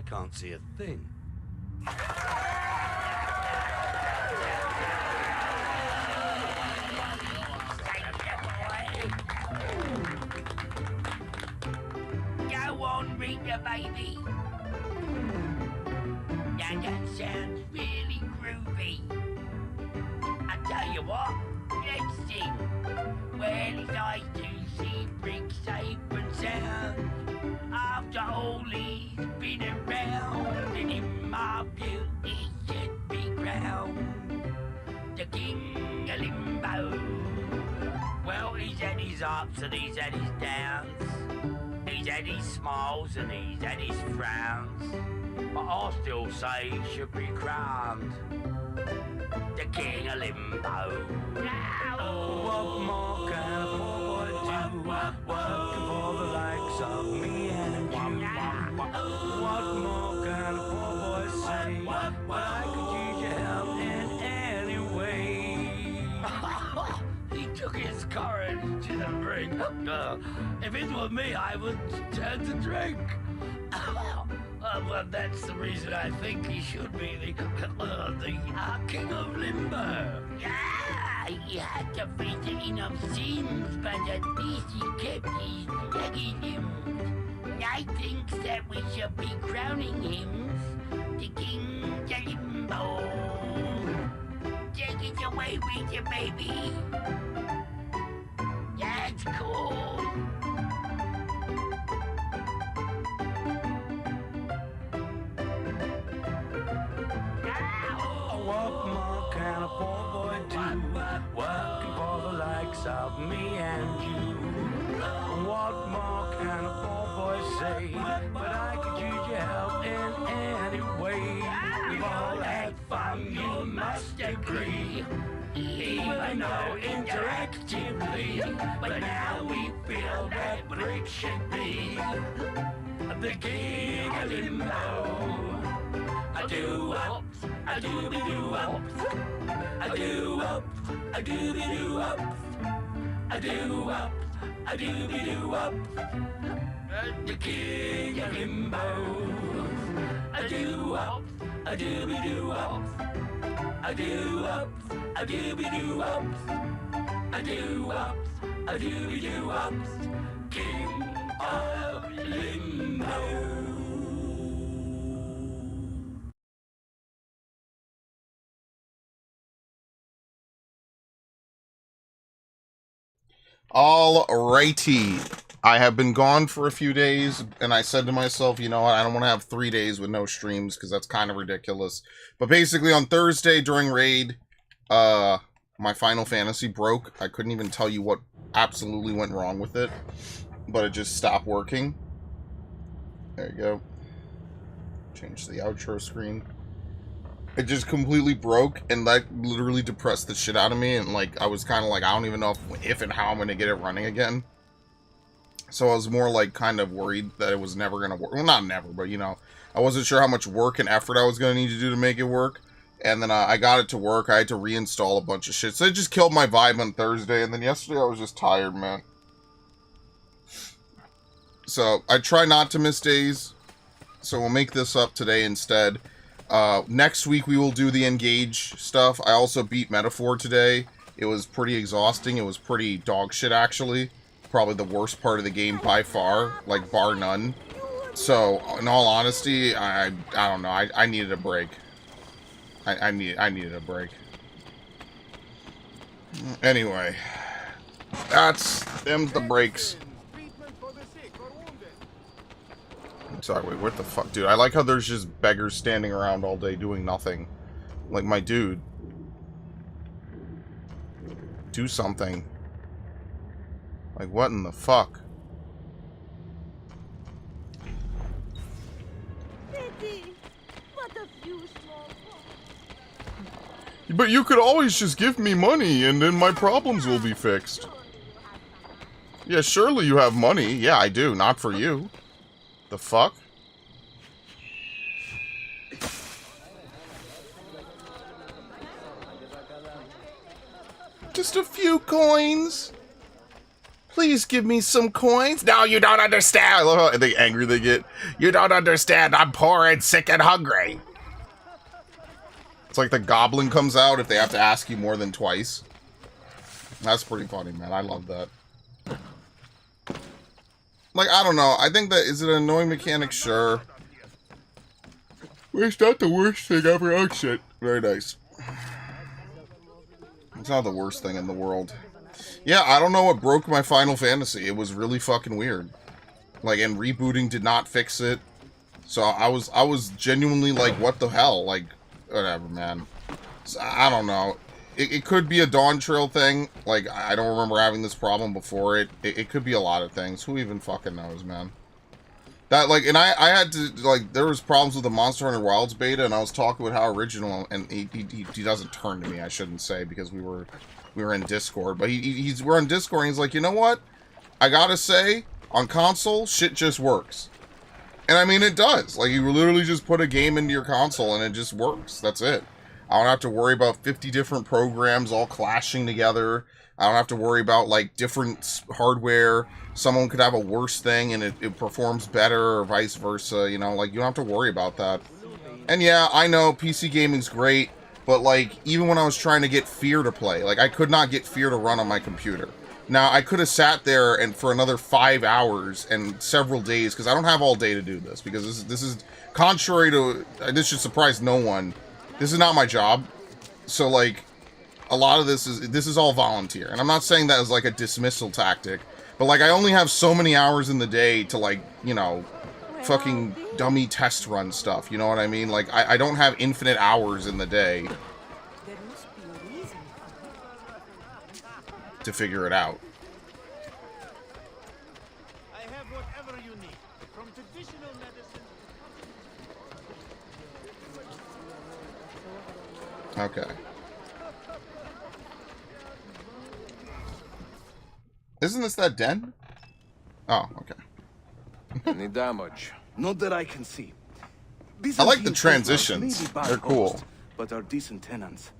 can't see a thing. Go on, Rita, baby. Now that sounds really groovy. I tell you what, let's sing. Well, it's nice to see Brick safe and sound. After all he's been around, and in my view he should be crowned the King of Limbo. Well, he's had his ups and he's had his downs. He's had his smiles and he's had his frowns. But I still say he should be crowned the King of Limbo. What more can a poor boy do? Working for the likes of me and you. What more can a poor boy say? But I could use your help in any way. He took his courage to the brink. If it were me, I would turn to drink. Well, that's the reason I think he should be the King of Limbo. Yeah, he had to visit enough sins, but at least he kept his leggy limbs. I think that we should be crowning him the King of Limbo. Take it away with you, baby. That's cool. What more can a poor boy do? Working for the likes of me and you. What more can a poor boy say? But I could use your help in any way. We've all had fun, you must agree. Even though interactively, but now we feel that Brick should be the King of Limbo. I do up, I do be do up, I do up, I do be do up, I do up, I do be do up, the King of Limbo. I do up, I do be do up, I do up, I do be do up, I do up, I do be do up, King of Limbo. Alrighty. I have been gone for a few days, and I said to myself, you know what, I don't want to have 3 days with no streams, because that's kind of ridiculous. But basically, on Thursday during Raid, my Final Fantasy broke. I couldn't even tell you what absolutely went wrong with it, but it just stopped working. There you go. Change the outro screen. It just completely broke, and that literally depressed the shit out of me, and like I was kind of like, I don't even know if and how I'm going to get it running again. So I was more like kind of worried that it was never going to work. Well, not never, but you know, I wasn't sure how much work and effort I was going to need to do to make it work. And then I got it to work. I had to reinstall a bunch of shit. So it just killed my vibe on Thursday, and then yesterday I was just tired, man. So I try not to miss days, so we'll make this up today instead. Next week we will do the engage stuff. I also beat Metaphor today. It was pretty exhausting. It was pretty dog shit, actually. Probably the worst part of the game by far, like bar none. So in all honesty, I don't know. I needed a break. I needed a break. Anyway, them's the breaks. Sorry, wait, what the fuck? Dude, I like how there's just beggars standing around all day doing nothing. Like, my dude. Do something. Like, what in the fuck? But you could always just give me money, and then my problems will be fixed. Yeah, surely you have money. Yeah, I do. Not for you. The fuck? Just a few coins. Please give me some coins. No, you don't understand. I love how angry they get. You don't understand. I'm poor and sick and hungry. It's like the goblin comes out if they have to ask you more than twice. That's pretty funny, man. I love that. Like, I don't know. I think that, is it an annoying mechanic? Sure. It's not the worst thing ever. Oh, shit. Very nice. It's not the worst thing in the world. Yeah, I don't know what broke my Final Fantasy. It was really fucking weird. Like, and rebooting did not fix it. So I was genuinely like, what the hell? Like, whatever, man. So, I don't know. It could be a Dawn Trail thing. Like, I don't remember having this problem before it. It could be a lot of things. Who even fucking knows, man? That, like, and I had to, like, there was problems with the Monster Hunter Wilds beta, and I was talking with How Original, and he doesn't turn to me, I shouldn't say, because we were in Discord, but we're on Discord, and he's like, you know what? I gotta say, on console, shit just works. And I mean, it does. Like, you literally just put a game into your console, and it just works. That's it. I don't have to worry about 50 different programs all clashing together. I don't have to worry about, like, different hardware. Someone could have a worse thing and it performs better, or vice versa, you know? Like, you don't have to worry about that. And yeah, I know PC gaming's great, but, like, even when I was trying to get Fear to play, like, I could not get Fear to run on my computer. Now, I could have sat there and for another 5 hours and several days, because I don't have all day to do this, because this is contrary to, this should surprise no one, this is not my job. So, like, a lot of this is all volunteer. And I'm not saying that as, like, a dismissal tactic, but, like, I only have so many hours in the day to, like, you know, fucking dummy test run stuff, you know what I mean? Like, I don't have infinite hours in the day to figure it out. I have whatever you need, from traditional medicine. Okay. Isn't this that den? Oh, okay. Any damage? Not that I can see. I like the transitions. They're cool. But are decent tenants.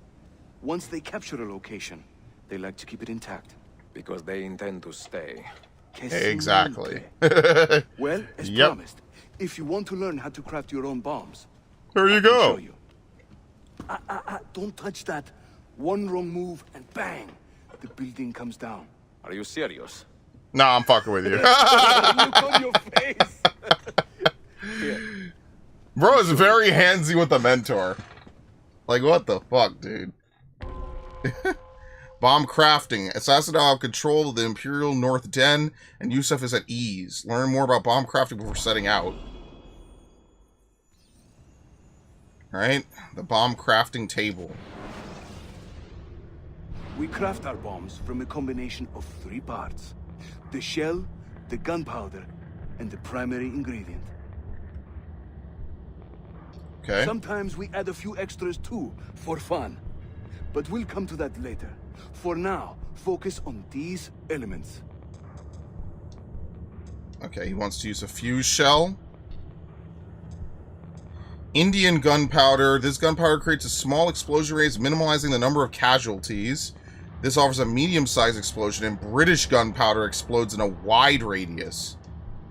Once they capture a location, they like to keep it intact. Because they intend to stay. Exactly. Well, as Yep. promised, if you want to learn how to craft your own bombs, There you I can go. show you. Don't touch that. One wrong move and bang, the building comes down. Are you serious? Nah, I'm fucking with you. Look on your face. Bro is very handsy with the mentor. Like, what the fuck, dude? Bomb crafting. Assassin now have control of the Imperial North Den, and Yusuf is at ease. Learn more about bomb crafting before setting out. Alright, the bomb crafting table. We craft our bombs from a combination of 3 parts. The shell, the gunpowder, and the primary ingredient. Okay. Sometimes we add a few extras too, for fun. But we'll come to that later. For now, focus on these elements. Okay, he wants to use a fuse shell. Indian gunpowder. This gunpowder creates a small explosion radius, minimizing the number of casualties. This offers a medium-sized explosion, and British gunpowder explodes in a wide radius.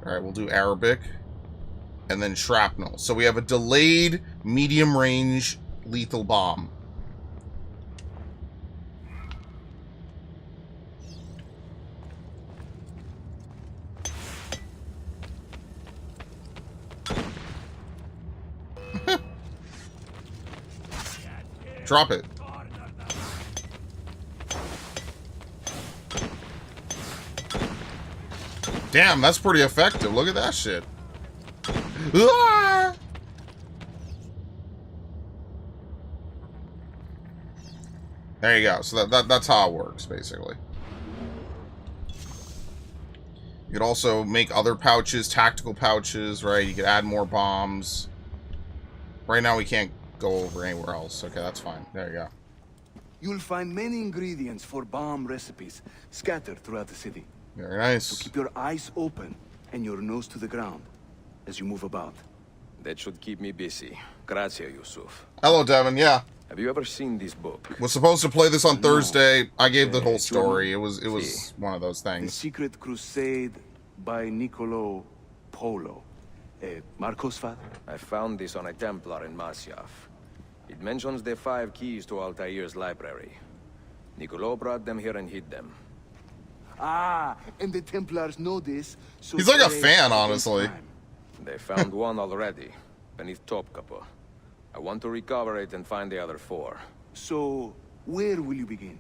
Alright, we'll do Arabic. And then shrapnel. So we have a delayed, medium-range, lethal bomb. Drop it. Damn, that's pretty effective. Look at that shit. Ah! There you go. So that's how it works, basically. You could also make other pouches, tactical pouches, right? You could add more bombs. Right now we can't go over anywhere else. Okay, that's fine. There you go. You'll find many ingredients for bomb recipes scattered throughout the city. Very nice. So keep your eyes open and your nose to the ground as you move about. That should keep me busy. Grazie, Yusuf. Hello, Devin. Yeah. Have you ever seen this book? Was supposed to play this on Thursday. I gave the whole Giorno. story. It was Si. one of those The things. Secret Crusade by Niccolo Polo. Marco's father? I found this on a Templar in Masyaf. It mentions the 5 keys to Altair's library. Niccolo brought them here and hid them. Ah, and the Templars know this, so He's like a they- fan, honestly. They found one already, beneath Topkapi. I want to recover it and find the other 4. So, where will you begin?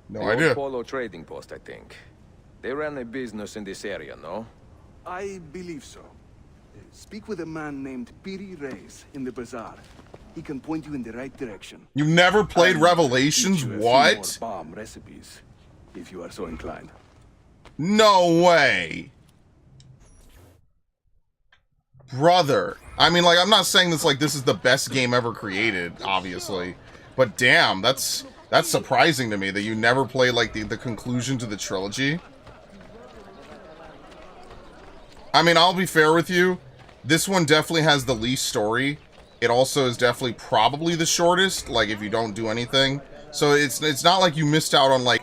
No The idea. old Polo trading post, I think. They ran a business in this area, no? I believe so. Speak with a man named Piri Reis in the bazaar. He can point you in the right direction. You never played And Revelations? teach you a few What? more bomb recipes, if you are so inclined. No way. Brother. I mean, like, I'm not saying this like this is the best game ever created, obviously. But damn, that's surprising to me that you never played, like, the conclusion to the trilogy. I mean, I'll be fair with you. This one definitely has the least story. It also is definitely probably the shortest, like, if you don't do anything. So it's not like you missed out on, like,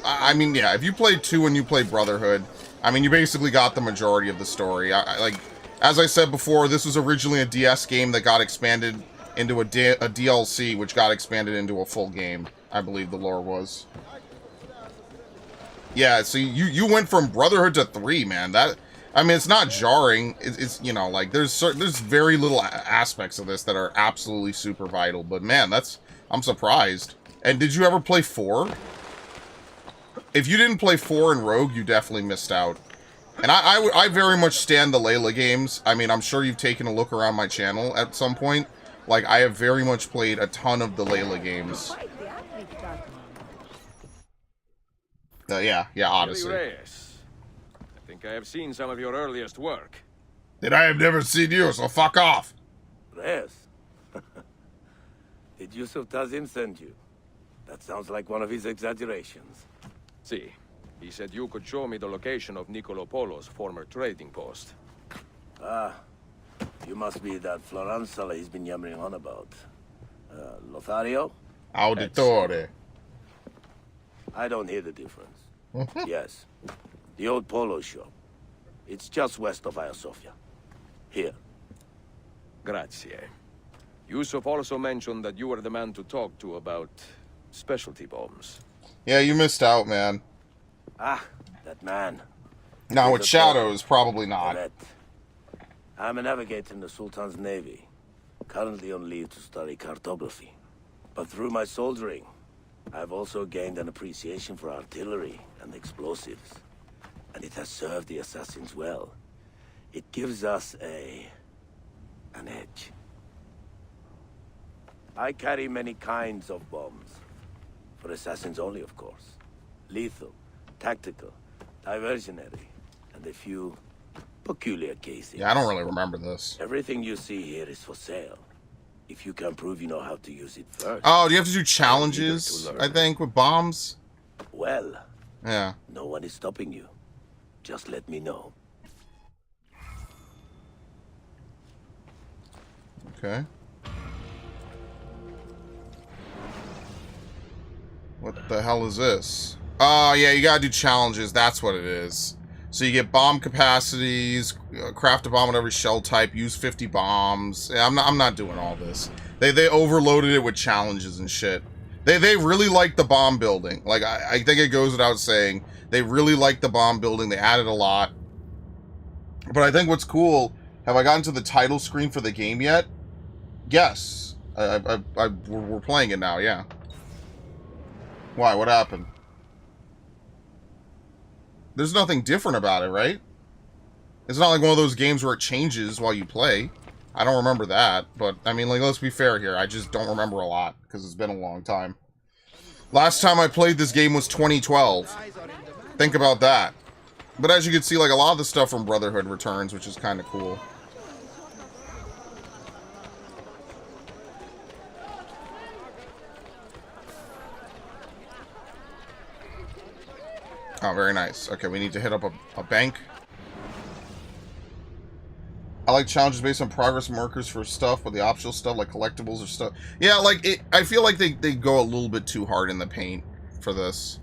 I mean, yeah, if you played 2 and you played Brotherhood, I mean, you basically got the majority of the story. Like, as I said before, this was originally a DS game that got expanded into a DLC, which got expanded into a full game, I believe the lore was. Yeah, so you went from Brotherhood to 3, man. That, I mean, it's not jarring. It's you know, like, there's very little aspects of this that are absolutely super vital. But, man, I'm surprised. And did you ever play 4? If you didn't play 4 in Rogue, you definitely missed out. And I very much stand the Layla games. I mean, I'm sure you've taken a look around my channel at some point. Like, I have very much played a ton of the Layla games. Yeah, Odyssey. Reyes. I think I have seen some of your earliest work. Then I have never seen you, so fuck off. Reyes? Did Yusuf Tazim send you? That sounds like one of his exaggerations. See, he said you could show me the location of Niccolo Polo's former trading post. Ah, you must be that Floranzala he's been yammering on about. Lothario? Auditore. I don't hear the difference. Yes, the old polo shop. It's just west of Hagia Sophia. Here. Grazie. Yusuf also mentioned that you were the man to talk to about specialty bombs. Yeah, you missed out, man. Ah, that man. Now, with He's a Shadows, probably not. Correct. I'm a navigator in the Sultan's Navy. Currently on leave to study cartography. But through my soldiering, I've also gained an appreciation for artillery and explosives. And it has served the assassins well. It gives us an edge. I carry many kinds of bombs. For assassins only, of course. Lethal, tactical, diversionary, and a few peculiar cases. Yeah, I don't really remember this. Everything you see here is for sale. If you can prove you know how to use it first. Oh, do you have to do challenges, I think, with bombs? Well, Yeah. no one is stopping you. Just let me know. Okay. What the hell is this? Oh, yeah, you gotta do challenges. That's what it is. So you get bomb capacities, craft a bomb at every shell type, use 50 bombs. Yeah, I'm not doing all this. They overloaded it with challenges and shit. They really like the bomb building. Like, I think it goes without saying. They really like the bomb building. They added a lot. But I think what's cool, have I gotten to the title screen for the game yet? Yes. We're playing it now, yeah. Why? What happened? There's nothing different about it, right? It's not like one of those games where it changes while you play. I don't remember that, but, I mean, like, let's be fair here. I just don't remember a lot, because it's been a long time. Last time I played this game was 2012. Think about that. But as you can see, like, a lot of the stuff from Brotherhood returns, which is kind of cool. Oh, very nice. Okay, we need to hit up a bank. I like challenges based on progress markers for stuff, but the optional stuff like collectibles or stuff. Yeah, like it. I feel like they go a little bit too hard in the paint for this.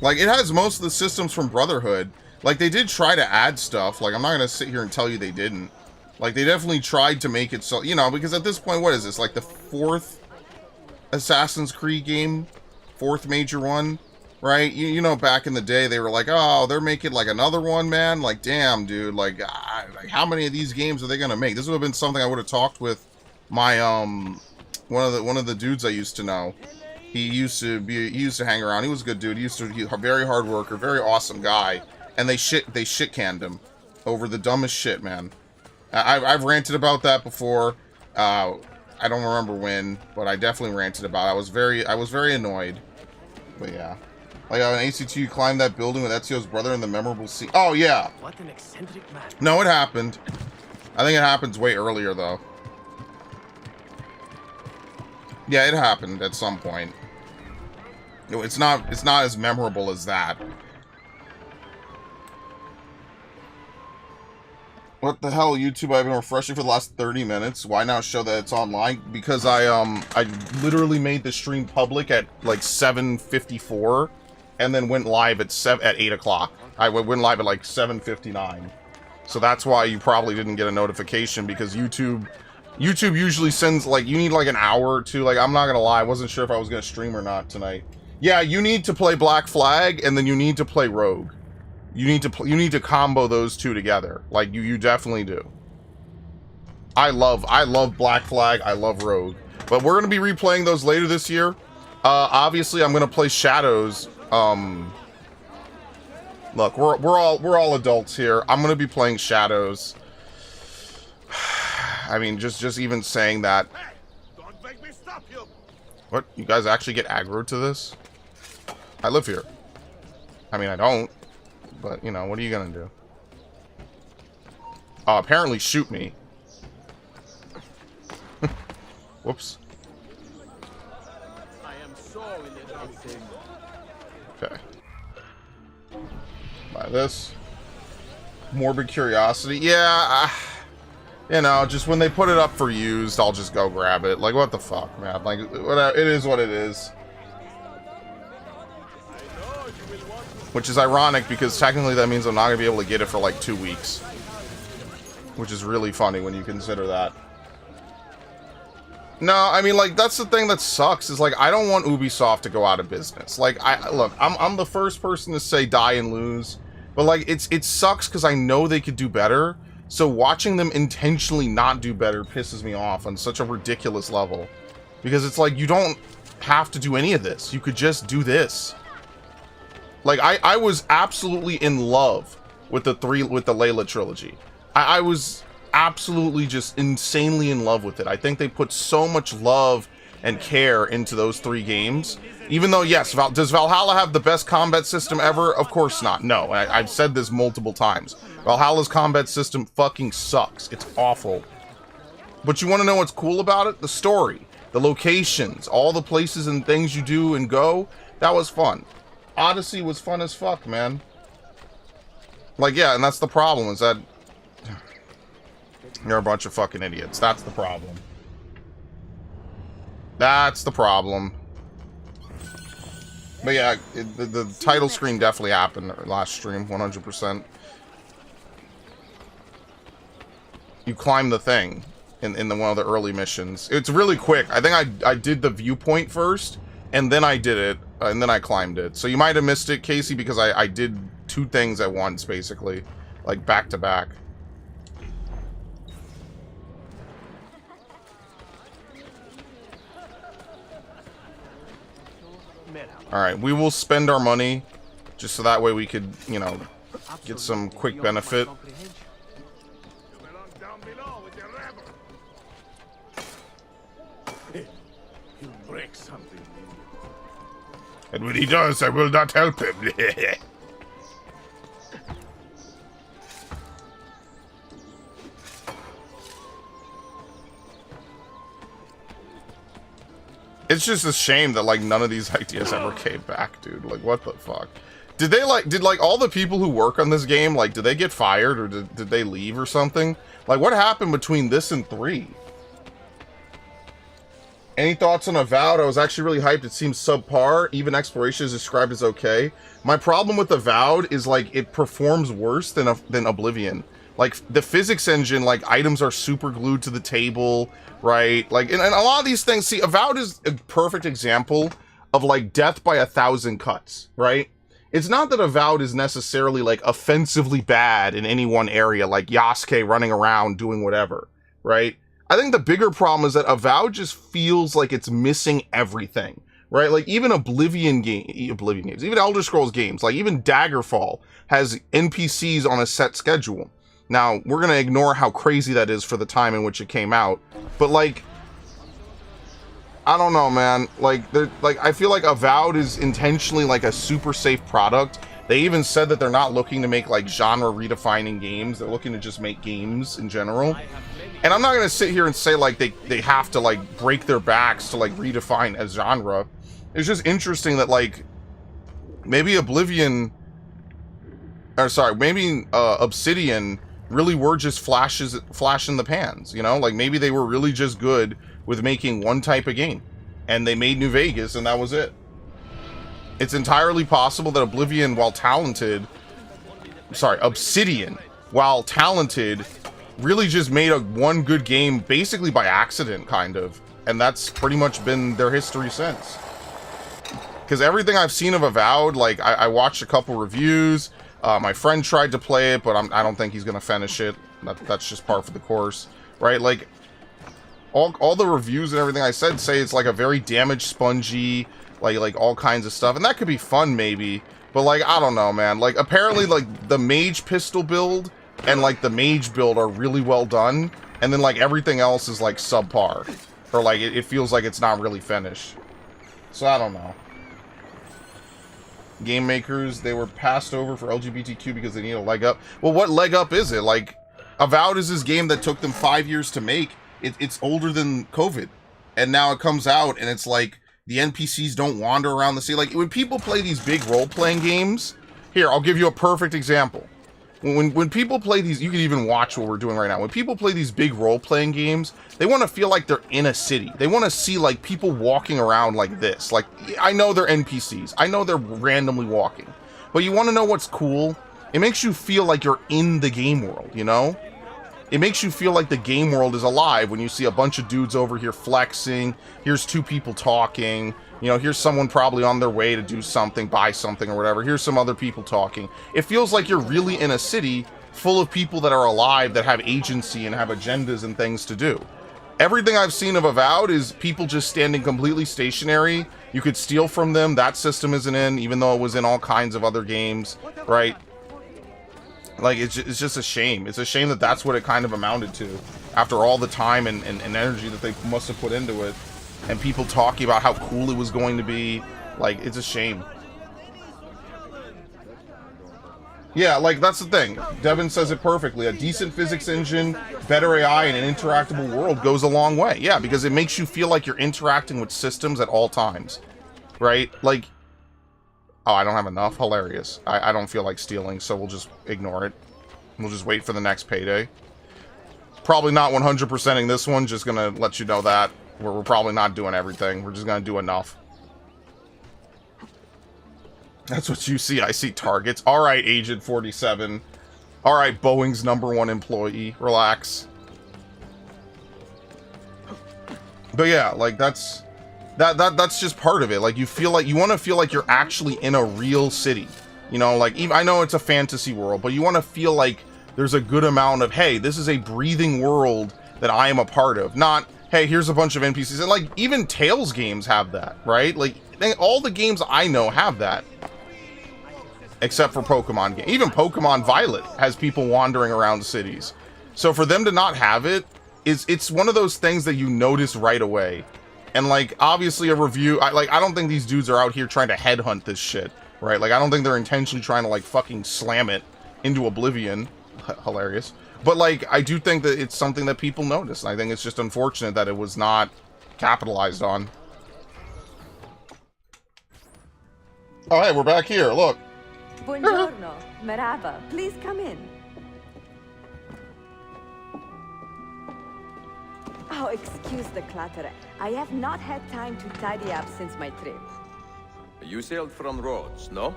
Like it has most of the systems from Brotherhood. Like they did try to add stuff. Like I'm not gonna sit here and tell you they didn't. Like they definitely tried to make it so, you know, because at this point, what is this? Like the 4th Assassin's Creed game, 4th major one. Right? You know, back in the day, they were like, oh, they're making, like, another one, man? Like, damn, dude. Like, how many of these games are they gonna make? This would have been something I would have talked with my, one of the dudes I used to know. He used to hang around. He was a good dude. He a very hard worker, very awesome guy. And they shit canned him over the dumbest shit, man. I've ranted about that before. I don't remember when, but I definitely ranted about it. I was very annoyed. But yeah. Like on AC2, you climbed that building with Ezio's brother in the memorable scene. Oh, yeah. What an eccentric man. No, it happened. I think it happens way earlier, though. Yeah, it happened at some point. It's not as memorable as that. What the hell, YouTube? I've been refreshing for the last 30 minutes. Why now show that it's online? Because I literally made the stream public at like 7:54. And then went live at 8 o'clock. I went live at like 7:59. So that's why you probably didn't get a notification, because YouTube usually sends, like, you need like an hour or two. Like, I'm not gonna lie, I wasn't sure if I was gonna stream or not tonight. Yeah, you need to play Black Flag, and then you need to play Rogue. You need to combo those two together. Like, you definitely do. I love Black Flag, I love Rogue. But we're gonna be replaying those later this year. Obviously I'm gonna play Shadows. Look, we're all adults here. I'm gonna be playing Shadows. I mean, just even saying that. Don't make me stop you. What? You guys actually get aggro to this? I live here. I mean, I don't. But, you know, what are you gonna do? Apparently shoot me. Whoops. I am so in the dark. Okay. Buy this. Morbid curiosity. Yeah, you know, just when they put it up for used, I'll just go grab it. Like, what the fuck, man? Like, whatever, it is what it is. Which is ironic, because technically that means I'm not going to be able to get it for like 2 weeks. Which is really funny when you consider that. No, I mean, like, that's the thing that sucks, is, like, I don't want Ubisoft to go out of business. Like, look, I'm the first person to say die and lose, but, like, it sucks because I know they could do better, so watching them intentionally not do better pisses me off on such a ridiculous level. Because it's like, you don't have to do any of this. You could just do this. Like, I was absolutely in love with the Layla trilogy. I was absolutely just insanely in love with it. I think they put so much love and care into those 3 games. Even though, yes, does Valhalla have the best combat system ever? Of course not. No, I've said this multiple times. Valhalla's combat system fucking sucks. It's awful. But you want to know what's cool about it? The story, the locations, all the places and things you do and go. That was fun. Odyssey was fun as fuck, man. Like, yeah, and that's the problem, is that you're a bunch of fucking idiots. That's the problem. That's the problem. But yeah, the title screen definitely happened last stream, 100%. You climb the thing in one of the early missions. It's really quick. I think I did the viewpoint first, and then I did it, and then I climbed it. So you might have missed it, Casey, because I did 2 things at once, basically. Like, back to back. Alright, we will spend our money, just so that way we could, you know, get some quick benefit. He'll break something. And when he does, I will not help him. It's just a shame that, like, none of these ideas ever came back, dude. Like, what the fuck? Did all the people who work on this game, like, did they get fired or did they leave or something? Like, what happened between this and 3? Any thoughts on Avowed? I was actually really hyped. It seems subpar. Even exploration is described as okay. My problem with Avowed is, like, it performs worse than Oblivion. Like, the physics engine, like, items are super glued to the table, right? Like, and a lot of these things, see, Avowed is a perfect example of, like, death by 1,000 cuts, right? It's not that Avowed is necessarily, like, offensively bad in any one area, like Yasuke running around doing whatever, right? I think the bigger problem is that Avowed just feels like it's missing everything, right? Like, even Oblivion games, even Elder Scrolls games, like, even Daggerfall has NPCs on a set schedule. Now, we're gonna ignore how crazy that is for the time in which it came out, but, like, I don't know, man. Like, I feel like Avowed is intentionally, like, a super safe product. They even said that they're not looking to make, like, genre redefining games. They're looking to just make games in general. And I'm not going to sit here and say, like, they have to, like, break their backs to, like, redefine a genre. It's just interesting that, like, maybe Obsidian really were just flash in the pans, you know? Like, maybe they were really just good with making one type of game. And they made New Vegas, and that was it. It's entirely possible that Obsidian, while talented, really just made one good game basically by accident, kind of. And that's pretty much been their history since. Because everything I've seen of Avowed, like, I watched a couple reviews. My friend tried to play it, but I don't think he's going to finish it. That's just par for the course, right? Like, all the reviews and everything I said say it's like a very damaged, spongy, like all kinds of stuff. And that could be fun, maybe. But, like, I don't know, man. Like, apparently, like, the mage pistol build and, like, the mage build are really well done. And then, like, everything else is, like, subpar. Or, like, it feels like it's not really finished. So, I don't know. Game makers, they were passed over for LGBTQ because they need a leg up. Well, what leg up is it? Like, Avowed is this game that took them 5 years to make. It's older than COVID. And now it comes out, and it's like, the NPCs don't wander around the city. Like, when people play these big role-playing games... Here, I'll give you a perfect example. When people play these... You can even watch what we're doing right now. When people play these big role-playing games, they want to feel like they're in a city. They want to see, like, people walking around like this. Like, I know they're NPCs. I know they're randomly walking. But you want to know what's cool? It makes you feel like you're in the game world, you know? It makes you feel like the game world is alive when you see a bunch of dudes over here flexing. Here's two people talking. You know, here's someone probably on their way to do something, buy something or whatever. Here's some other people talking. It feels like you're really in a city full of people that are alive, that have agency and have agendas and things to do. Everything I've seen of Avowed is people just standing completely stationary. You could steal from them. That system isn't in, even though it was in all kinds of other games, right? Like, it's just a shame. It's a shame that that's what it kind of amounted to. After all the time and energy that they must have put into it. And people talking about how cool it was going to be. Like, it's a shame. Yeah, like, that's the thing. Devin says it perfectly. A decent physics engine, better AI, and an interactable world goes a long way. Yeah, because it makes you feel like you're interacting with systems at all times. Right? Like... Oh, I don't have enough? Hilarious. I don't feel like stealing, so we'll just ignore it. We'll just wait for the next payday. Probably not 100%ing this one, just gonna let you know that. We're probably not doing everything. We're just gonna do enough. That's what you see. I see targets. Alright, Agent 47. Alright, Boeing's #1 employee. Relax. But yeah, like, that's just part of it. Like, you want to feel like you're actually in a real city. You know, like, even, I know it's a fantasy world, but you want to feel like there's a good amount of, hey, this is a breathing world that I am a part of. Not, hey, here's a bunch of NPCs. And, like, even Tales games have that, right? Like, all the games I know have that. Except for Pokemon games. Even Pokemon Violet has people wandering around cities. So for them to not have it, it's one of those things that you notice right away. And, like, obviously a review... I don't think these dudes are out here trying to headhunt this shit, right? Like, I don't think they're intentionally trying to, like, fucking slam it into oblivion. Hilarious. But, like, I do think that it's something that people notice. And I think it's just unfortunate that it was not capitalized on. Oh, hey, we're back here. Look. Buongiorno, merhaba. Please come in. Oh, excuse the clutter. I have not had time to tidy up since my trip. You sailed from Rhodes, no?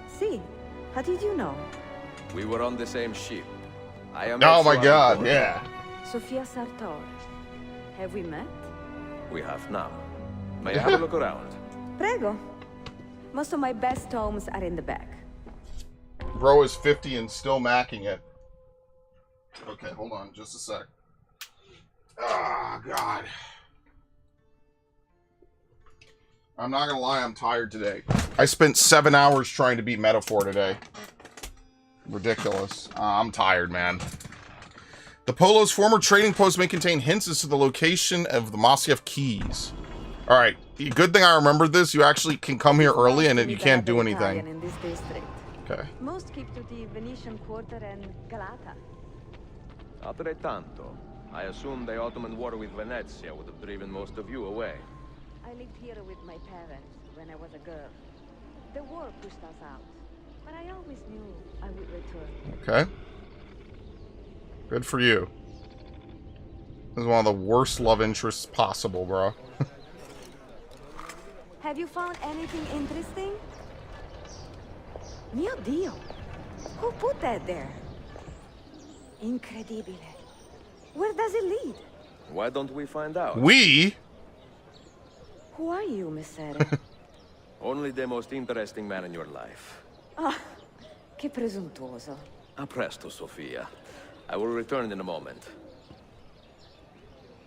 See, how did you know? We were on the same ship. I am Oh my Ezio god, Auditore. yeah. Sofia Sartor. Have we met? We have now. May I have a look around? Prego. Most of my best tomes are in the back. Bro is 50 and still macking it. Okay, hold on just a sec. Oh, God. I'm not gonna lie, I'm tired today. I spent 7 hours trying to beat Metaphor today. Ridiculous. I'm tired, man. The Polo's former trading post may contain hints as to the location of the Masyaf keys. Alright, good thing I remembered this. You actually can come here early and you can't do anything. In this district. Okay. Most keep to the Venetian Quarter and Galata. Altrettanto. I assume the Ottoman war with Venezia would have driven most of you away. I lived here with my parents when I was a girl. The war pushed us out, but I always knew I would return. Okay. Good for you. This is one of the worst love interests possible, bro. Have you found anything interesting? Mio Dio! Who put that there? Incredibile. Where does it lead? Why don't we find out? We? Who are you, Messere? Only the most interesting man in your life. Ah, che presuntuoso. A presto, Sofia. I will return in a moment.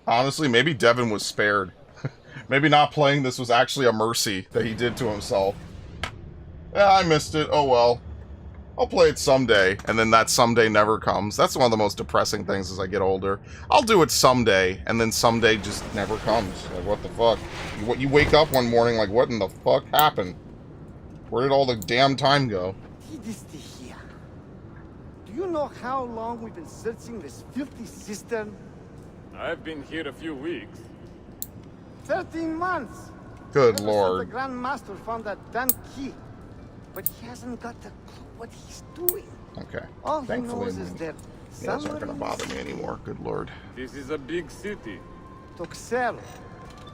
Honestly, maybe Devin was spared. Maybe not playing this was actually a mercy that he did to himself. Yeah, I missed it. Oh well. I'll play it someday, and then that someday never comes. That's one of the most depressing things as I get older. I'll do it someday, and then someday just never comes. Like, what the fuck? You wake up one morning like, what in the fuck happened? Where did all the damn time go? here. Do you know how long we've been searching this filthy cistern? I've been here a few weeks. 13 months! Good Ever since lord. the Grand Master found that damn key. But he hasn't got a clue what he's doing. Okay. All he Thankfully, knows is that you guys aren't gonna bother me anymore. Good lord. This is a big city. Toxero.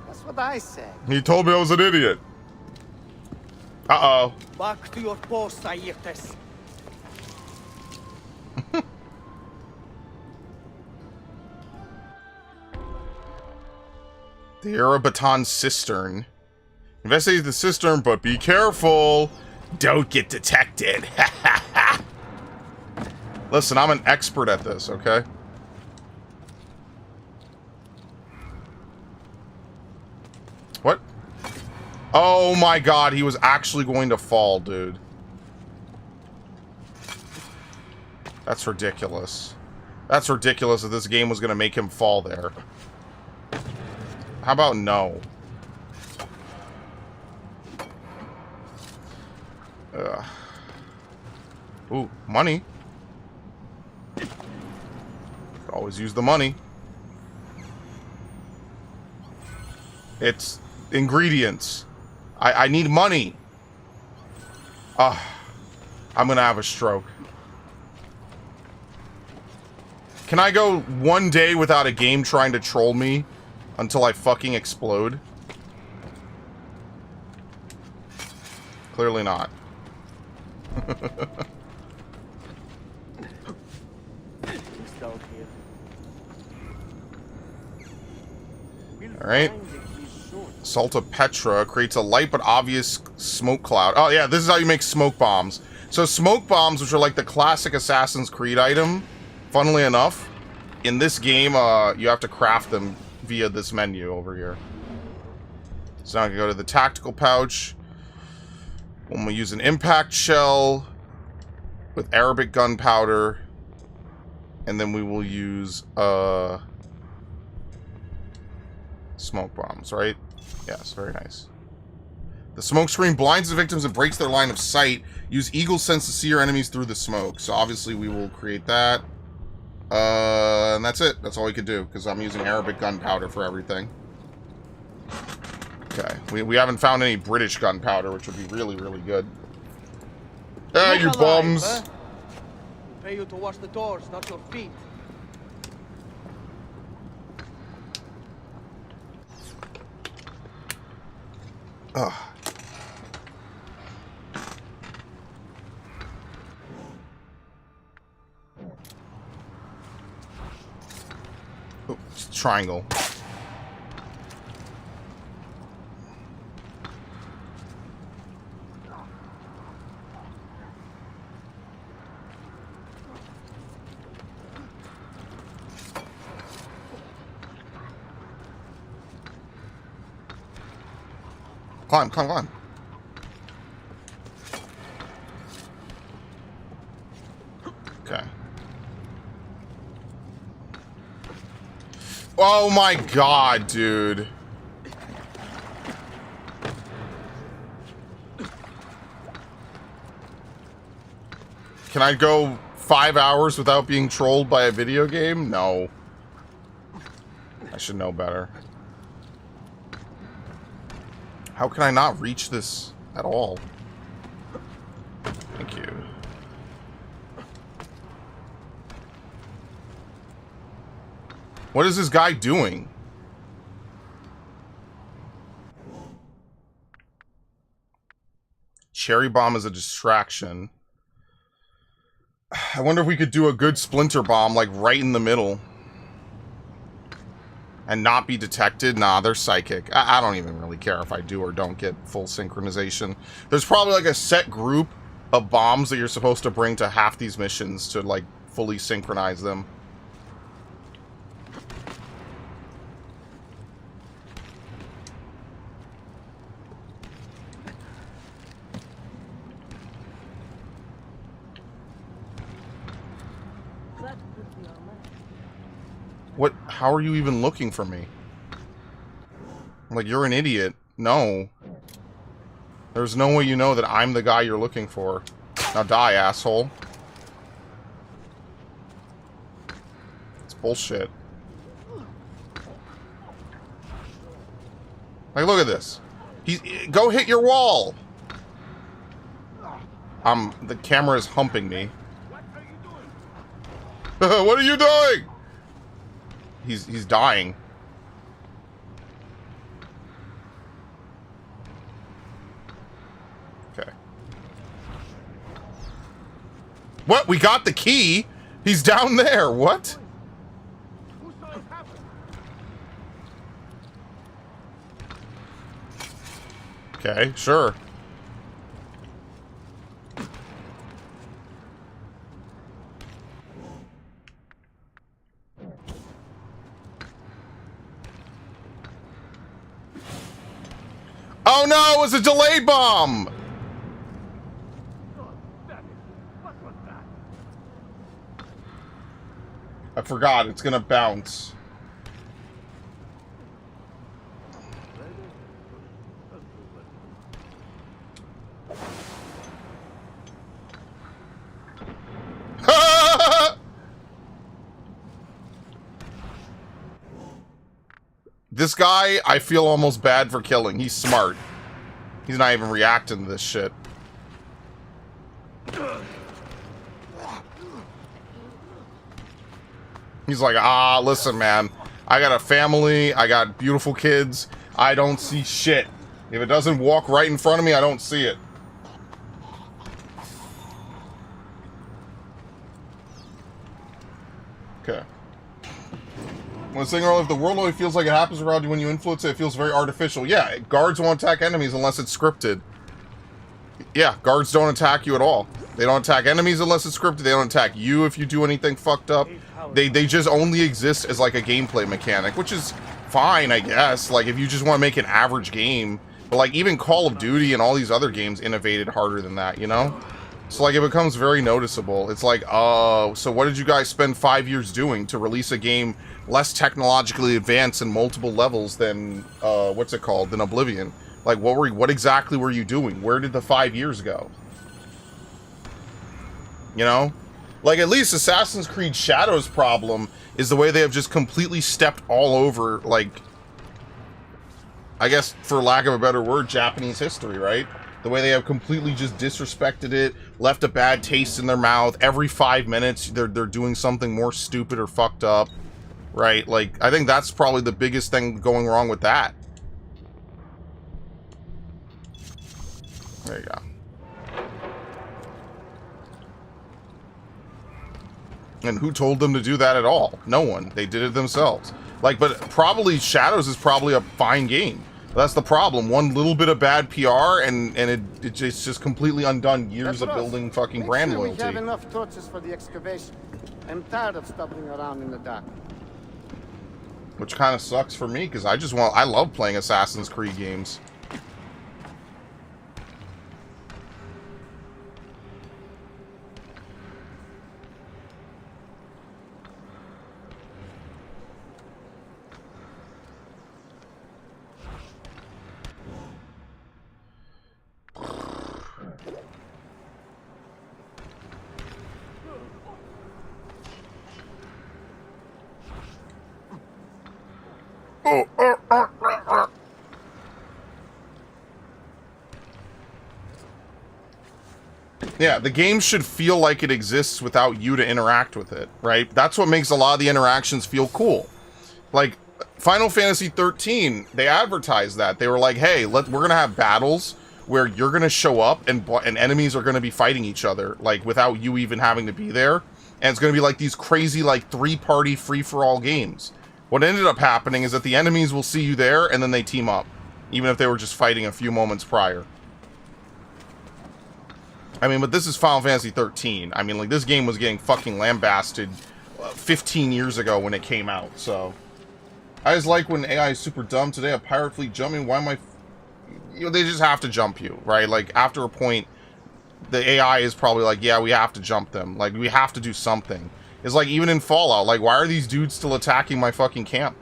That's what I said. He told me I was an idiot. Uh-oh. Back to your post, Ayrtes. The Erebaton Cistern. Investigate the cistern, but be careful. Don't get detected. Listen, I'm an expert at this, okay? What? Oh my god, he was actually going to fall, dude. That's ridiculous. That's ridiculous that this game was going to make him fall there. How about no? Ooh, money. Always use the money. It's ingredients. I need money. I'm gonna have a stroke. Can I go one day without a game trying to troll me until I fucking explode? Clearly not. Alright. Salt of Petra creates a light but obvious smoke cloud. Oh yeah, this is how you make smoke bombs. So smoke bombs, which are like the classic Assassin's Creed item, funnily enough, in this game, you have to craft them via this menu over here. So now I can go to the tactical pouch. When we use an impact shell with Arabic gunpowder, and then we will use smoke bombs, right? Yes, very nice. The smoke screen blinds the victims and breaks their line of sight. Use eagle sense to see your enemies through the smoke. So obviously we will create that. And that's it. That's all we could do, because I'm using Arabic gunpowder for everything. Okay, we haven't found any British gunpowder, which would be really, really good. Ah, Look you alive, bums. huh? We'll pay you to wash the doors, not your feet. Ugh. Oh, triangle. Climb, climb, climb. Okay. Oh my god, dude. Can I go 5 hours without being trolled by a video game? No. I should know better. How can I not reach this at all? Thank you. What is this guy doing? Cherry bomb is a distraction. I wonder if we could do a good splinter bomb, like right in the middle. And not be detected? Nah, they're psychic. I don't even really care if I do or don't get full synchronization. There's probably like a set group of bombs that you're supposed to bring to half these missions to like fully synchronize them. What? How are you even looking for me? Like, you're an idiot. No. There's no way you know that I'm the guy you're looking for. Now die, asshole. It's bullshit. Like, look at this. Go hit your wall! The camera is humping me. What are you doing? He's dying. Okay. What? We got the key? He's down there. What? Okay, sure. Oh no, it was a delay bomb! I forgot, it's gonna bounce. This guy, I feel almost bad for killing. He's smart. He's not even reacting to this shit. He's like, listen, man. I got a family. I got beautiful kids. I don't see shit. If it doesn't walk right in front of me, I don't see it. Okay. When saying earlier, if the world only feels like it happens around you when you influence it, it feels very artificial. Yeah, guards won't attack enemies unless it's scripted. Yeah, guards don't attack you at all. They don't attack enemies unless it's scripted. They don't attack you if you do anything fucked up. They just only exist as like a gameplay mechanic, which is fine, I guess. Like if you just want to make an average game. But like even Call of Duty and all these other games innovated harder than that, you know? So like it becomes very noticeable. It's like, so what did you guys spend 5 years doing to release a game less technologically advanced in multiple levels than what's it called? Than Oblivion? Like what exactly were you doing? Where did the 5 years go? You know? Like at least Assassin's Creed Shadow's problem is the way they have just completely stepped all over, like, I guess for lack of a better word, Japanese history, right? The way they have completely just disrespected it, left a bad taste in their mouth. Every 5 minutes, they're doing something more stupid or fucked up, right? Like, I think that's probably the biggest thing going wrong with that. There you go. And who told them to do that at all? No one. They did it themselves. Like, but probably Shadows is probably a fine game. That's the problem. One little bit of bad PR and it's just completely undone years of building fucking brand loyalty. We have enough torches for the excavation. I'm tired of stumbling around in the dark. Which kind of sucks for me because I love playing Assassin's Creed games. Yeah, the game should feel like it exists without you to interact with it, right? That's what makes a lot of the interactions feel cool. Like, Final Fantasy 13, they advertised that. They were like, hey, we're going to have battles where you're going to show up and enemies are going to be fighting each other, like, without you even having to be there. And it's going to be like these crazy, like, three-party free-for-all games. What ended up happening is that the enemies will see you there and then they team up, even if they were just fighting a few moments prior. I mean, but this is Final Fantasy 13. I mean, like, this game was getting fucking lambasted 15 years ago when it came out, so. I just like when AI is super dumb. Today, a pirate fleet jumping. Why am I... You know, they just have to jump you, right? Like, after a point, the AI is probably like, yeah, we have to jump them. Like, we have to do something. It's like, even in Fallout, like, why are these dudes still attacking my fucking camp?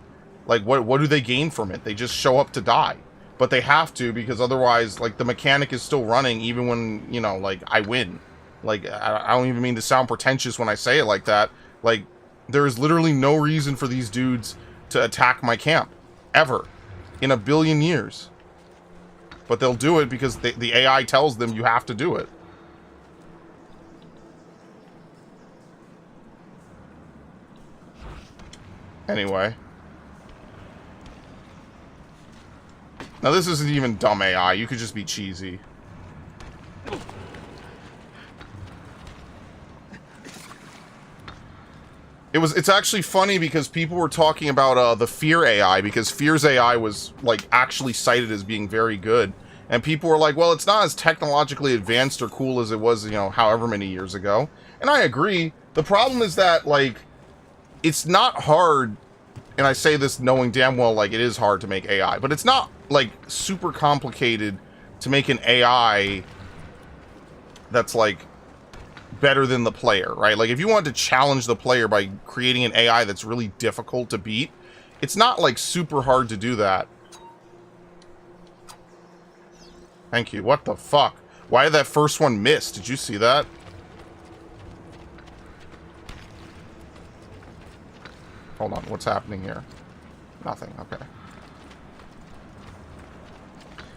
Like, what do they gain from it? They just show up to die. But they have to, because otherwise, like, the mechanic is still running even when, you know, like, I win. Like, I don't even mean to sound pretentious when I say it like that. Like, there is literally no reason for these dudes to attack my camp. Ever. In a billion years. But they'll do it because the AI tells them you have to do it. Anyway. Now this isn't even dumb AI, you could just be cheesy. It's actually funny because people were talking about the Fear AI, because Fear's AI was like actually cited as being very good. And people were like, well, it's not as technologically advanced or cool as it was, you know, however many years ago. And I agree. The problem is that, like, it's not hard, and I say this knowing damn well, like, it is hard to make AI, but it's not, like, super complicated to make an AI that's, like, better than the player, right? Like, if you want to challenge the player by creating an AI that's really difficult to beat, it's not, like, super hard to do that. Thank you. What the fuck? Why did that first one miss? Did you see that? Hold on, what's happening here? Nothing, okay.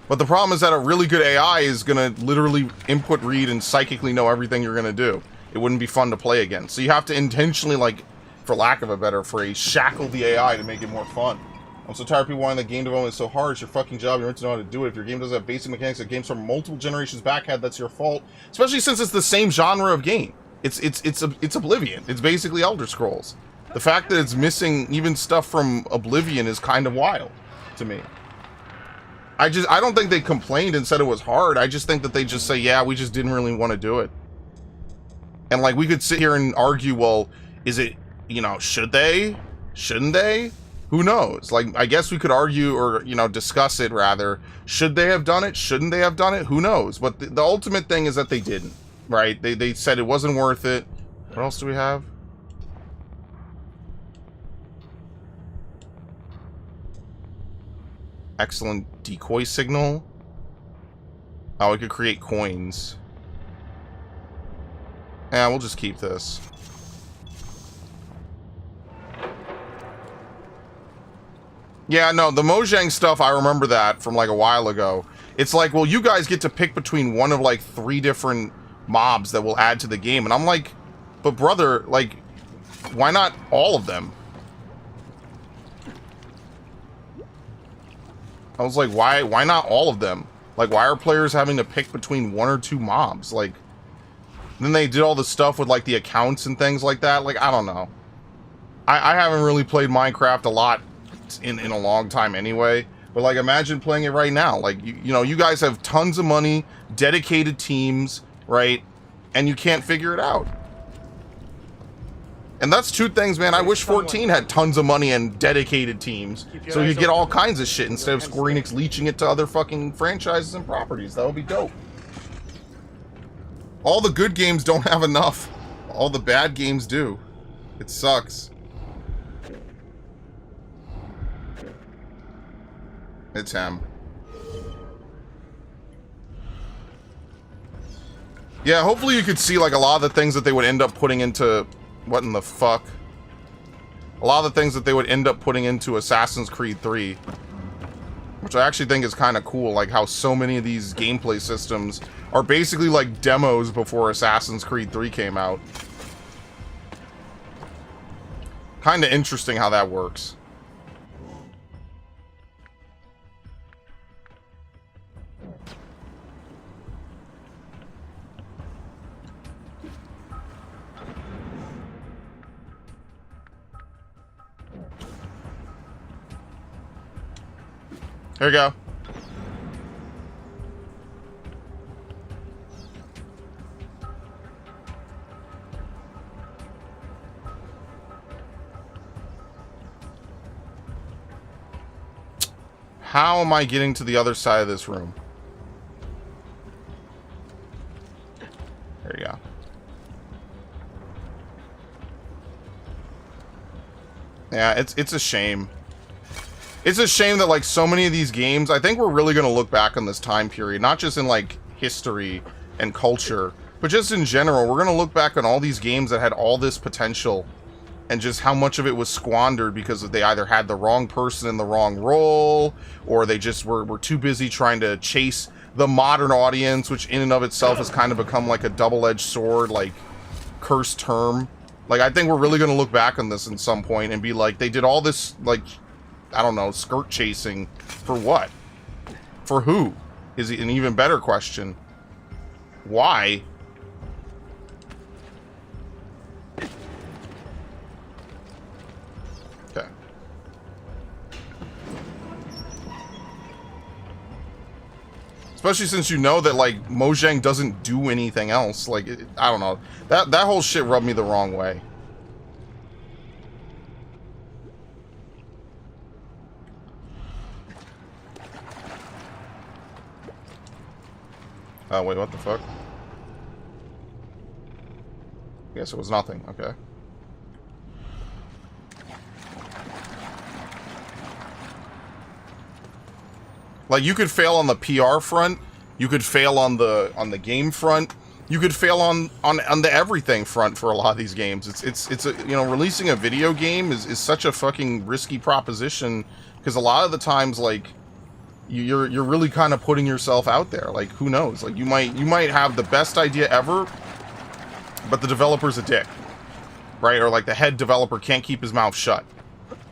But the problem is that a really good AI is gonna literally input, read, and psychically know everything you're gonna do. It wouldn't be fun to play against. So you have to intentionally, like, for lack of a better phrase, shackle the AI to make it more fun. I'm so tired of people wanting the game development is so hard. It's your fucking job. You're meant to know how to do it. If your game doesn't have basic mechanics that games from multiple generations back had, that's your fault. Especially since it's the same genre of game. It's Oblivion. It's basically Elder Scrolls. The fact that it's missing even stuff from Oblivion is kind of wild to me. I don't think they complained and said it was hard. I just think that they just say, yeah, we just didn't really want to do it. And, like, we could sit here and argue, well, is it, you know, should they? Shouldn't they? Who knows? Like, I guess we could argue or, you know, discuss it rather. Should they have done it? Shouldn't they have done it? Who knows? But the ultimate thing is that they didn't, right? They said it wasn't worth it. What else do we have? Excellent decoy signal. Oh, we could create coins. Yeah, we'll just keep this. Yeah, no, the Mojang stuff, I remember that from like a while ago. It's like, well, you guys get to pick between one of like 3 different mobs that will add to the game. And I'm like, but brother, like, why not all of them? I was like, why not all of them? Like, why are players having to pick between 1 or 2 mobs? Like, then they did all the stuff with, like, the accounts and things like that. Like, I don't know. I haven't really played Minecraft a lot in a long time anyway. But, like, imagine playing it right now. Like, you know, you guys have tons of money, dedicated teams, right? And you can't figure it out. And that's 2 things, man. I wish 14 had tons of money and dedicated teams, so you get all kinds of shit instead of Square Enix leeching it to other fucking franchises and properties. That would be dope. All the good games don't have enough. All the bad games do. It sucks. It's him. Yeah, hopefully you could see, like, a lot of the things that they would end up putting into... What in the fuck? A lot of the things that they would end up putting into Assassin's Creed 3. Which I actually think is kind of cool, like how so many of these gameplay systems are basically like demos before Assassin's Creed 3 came out. Kind of interesting how that works. Here we go. How am I getting to the other side of this room? There you go. Yeah, it's a shame. It's a shame that, like, so many of these games, I think we're really going to look back on this time period, not just in, like, history and culture, but just in general. We're going to look back on all these games that had all this potential and just how much of it was squandered because they either had the wrong person in the wrong role, or they just were too busy trying to chase the modern audience, which in and of itself has kind of become like a double-edged sword, like, cursed term. Like, I think we're really going to look back on this at some point and be like, they did all this, like, I don't know, skirt chasing for what? For who? Is an even better question. Why? Okay. Especially since you know that, like, Mojang doesn't do anything else. Like, I don't know. That whole shit rubbed me the wrong way. Oh, wait, what the fuck? Guess it was nothing, okay. Like, you could fail on the PR front, you could fail on the game front, you could fail on the everything front for a lot of these games. It's a, you know, releasing a video game is such a fucking risky proposition, because a lot of the times, like, you're really kind of putting yourself out there. Like, who knows? Like, you might have the best idea ever, but the developer's a dick, right? Or like the head developer can't keep his mouth shut.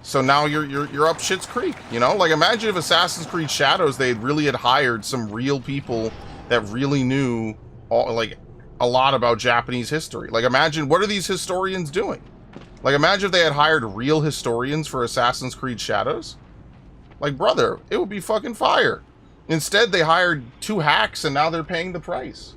So now you're up shit's creek, you know? Like, imagine if Assassin's Creed Shadows, they really had hired some real people that really knew like a lot about Japanese history. Like, imagine, what are these historians doing? Like, imagine if they had hired real historians for Assassin's Creed Shadows. Like, brother, it would be fucking fire. Instead, they hired 2 hacks, and now they're paying the price.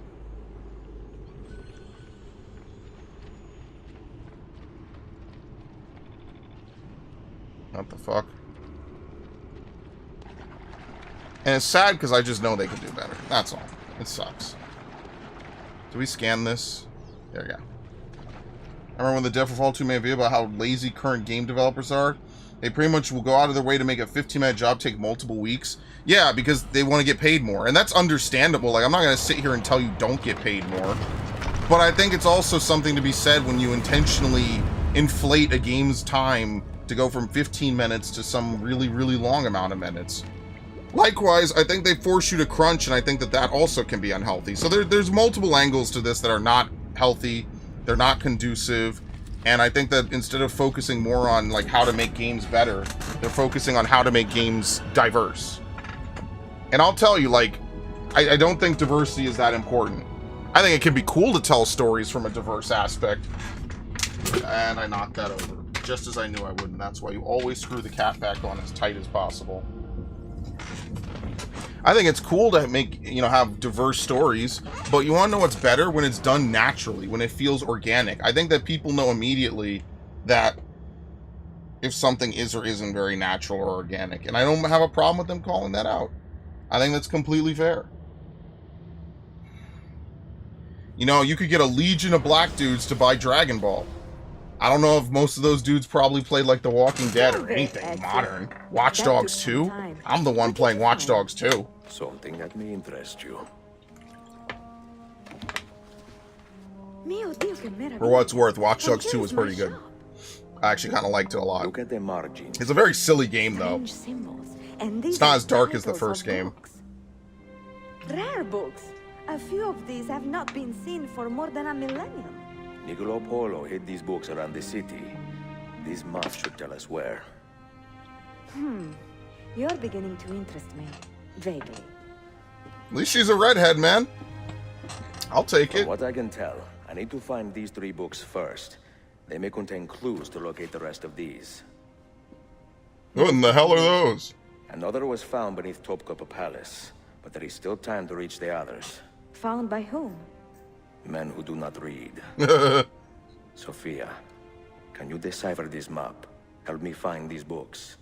What the fuck? And it's sad, because I just know they could do better. That's all. It sucks. Do we scan this? There we go. I remember when the Deathfall 2 made a video about how lazy current game developers are. They pretty much will go out of their way to make a 15-minute job take multiple weeks. Yeah, because they want to get paid more. And that's understandable. Like, I'm not going to sit here and tell you don't get paid more. But I think it's also something to be said when you intentionally inflate a game's time to go from 15 minutes to some really, really long amount of minutes. Likewise, I think they force you to crunch, and I think that that also can be unhealthy. So there's multiple angles to this that are not healthy. They're not conducive. And I think that instead of focusing more on like how to make games better, they're focusing on how to make games diverse. And I'll tell you, like, I don't think diversity is that important. I think it can be cool to tell stories from a diverse aspect. And I knocked that over, just as I knew I would, and that's why you always screw the cap back on as tight as possible. I think it's cool to make, you know, have diverse stories, but you want to know what's better? When it's done naturally, when it feels organic. I think that people know immediately that if something is or isn't very natural or organic, and I don't have a problem with them calling that out. I think that's completely fair. You know, you could get a legion of black dudes to buy Dragon Ball. I don't know if most of those dudes probably played like The Walking Dead or anything modern. Watch Dogs 2? I'm the one playing Watch Dogs 2. Something that may interest you. For what it's worth, Watch Dogs 2 was pretty good. I actually kind of liked it a lot. Look at the margin. It's a very silly game, though. It's not as dark as the first game. Rare books. A few of these have not been seen for more than a millennium. Niccolo Polo hid these books around the city. These maps should tell us where. You're beginning to interest me. Vaguely. At least she's a redhead, man. I'll take it. From what I can tell, I need to find these 3 books first. They may contain clues to locate the rest of these. What in the hell are those? Another was found beneath Topkapi Palace, but there is still time to reach the others. Found by whom? Men who do not read. Sophia, can you decipher this map? Help me find these books.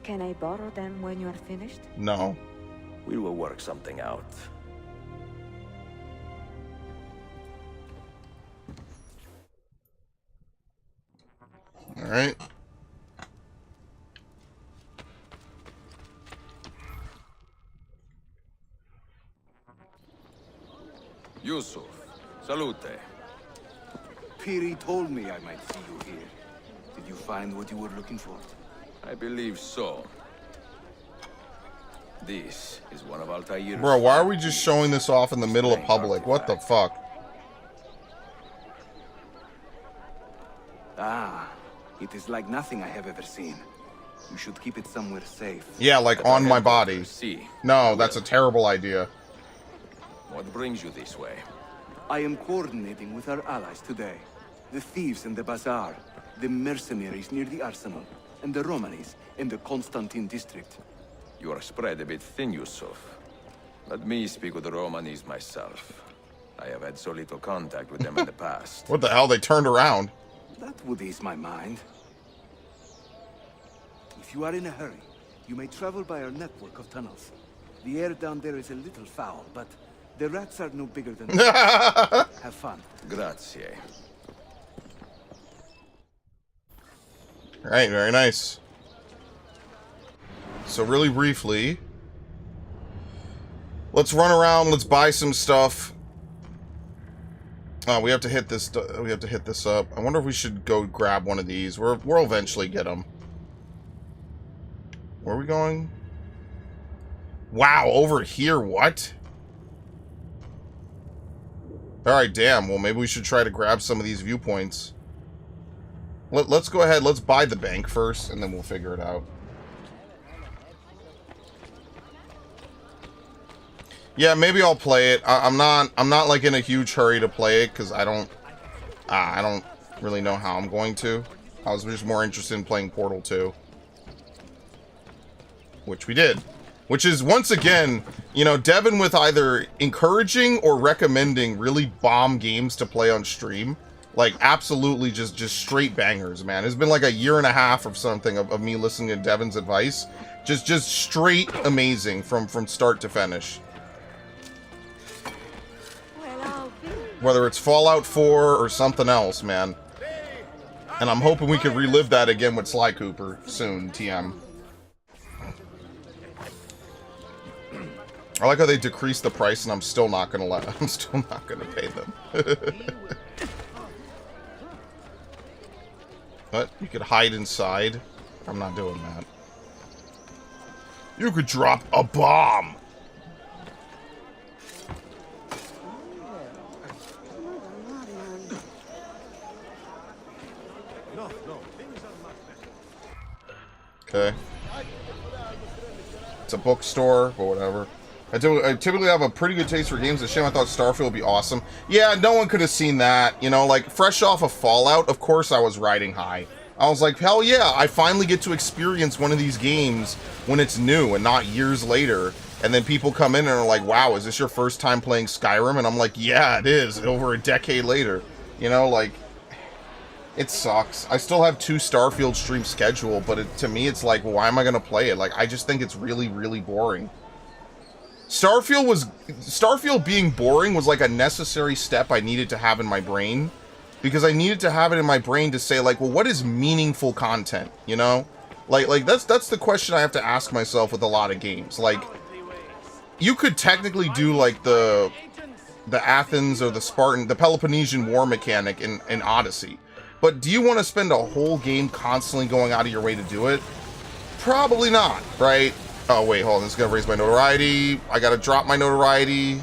Can I borrow them when you are finished? No. We will work something out. All right. Yusuf, salute. Piri told me I might see you here. Did you find what you were looking for? I believe so. This is one of Altair's... Bro, why are we just showing this off in the middle of public? What the fuck? Ah, it is like nothing I have ever seen. You should keep it somewhere safe. Yeah, like on my body. No, that's a terrible idea. What brings you this way? I am coordinating with our allies today. The thieves in the bazaar, the mercenaries near the arsenal, and the Romanis in the Constantine district. You are spread a bit thin, Yusuf. Let me speak with the Romanis myself. I have had so little contact with them in the past. What the hell? They turned around. That would ease my mind. If you are in a hurry, you may travel by our network of tunnels. The air down there is a little foul, but the rats are no bigger than... Have fun. Grazie. Alright, very nice. So really briefly, let's run around, let's buy some stuff. We have to hit this. We have to hit this up. I wonder if we should go grab one of these. We'll eventually get them. Where are we going? Wow, over here. What? All right, damn. Well, maybe we should try to grab some of these viewpoints. Let's go ahead. Let's buy the bank first, and then we'll figure it out. Yeah, maybe I'll play it. I'm not like in a huge hurry to play it because I don't really know how I'm going to. I was just more interested in playing Portal 2, which we did. Which is once again, you know, Devin with either encouraging or recommending really bomb games to play on stream. Like absolutely just straight bangers, man. It's been like a year and a half or something of me listening to Devin's advice. Just straight amazing from start to finish. Whether it's Fallout 4 or something else, man. And I'm hoping we can relive that again with Sly Cooper soon, TM. I like how they decreased the price and I'm still not gonna pay them. But you could hide inside. I'm not doing that. You could drop a bomb. Okay. It's a bookstore, or whatever. I typically have a pretty good taste for games. It's a shame I thought Starfield would be awesome. Yeah, no one could have seen that. You know, like, fresh off of Fallout, of course I was riding high. I was like, hell yeah, I finally get to experience one of these games when it's new and not years later. And then people come in and are like, wow, is this your first time playing Skyrim? And I'm like, yeah, it is, over a decade later. You know, like, it sucks. I still have 2 Starfield streams scheduled, but to me, it's like, well, why am I going to play it? Like, I just think it's really, really boring. Starfield being boring was like a necessary step I needed to have in my brain. Because I needed to have it in my brain to say, like, well, what is meaningful content, you know? Like that's the question I have to ask myself with a lot of games. Like, you could technically do, like, the Athens or the Spartan, the Peloponnesian War mechanic in Odyssey. But do you want to spend a whole game constantly going out of your way to do it? Probably not, right? Oh, wait, hold on. This is going to raise my notoriety. I got to drop my notoriety.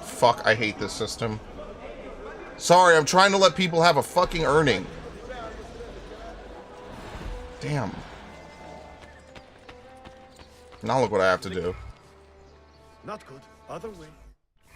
Fuck, I hate this system. Sorry, I'm trying to let people have a fucking earning. Damn. Now look what I have to do. Not good. Other way.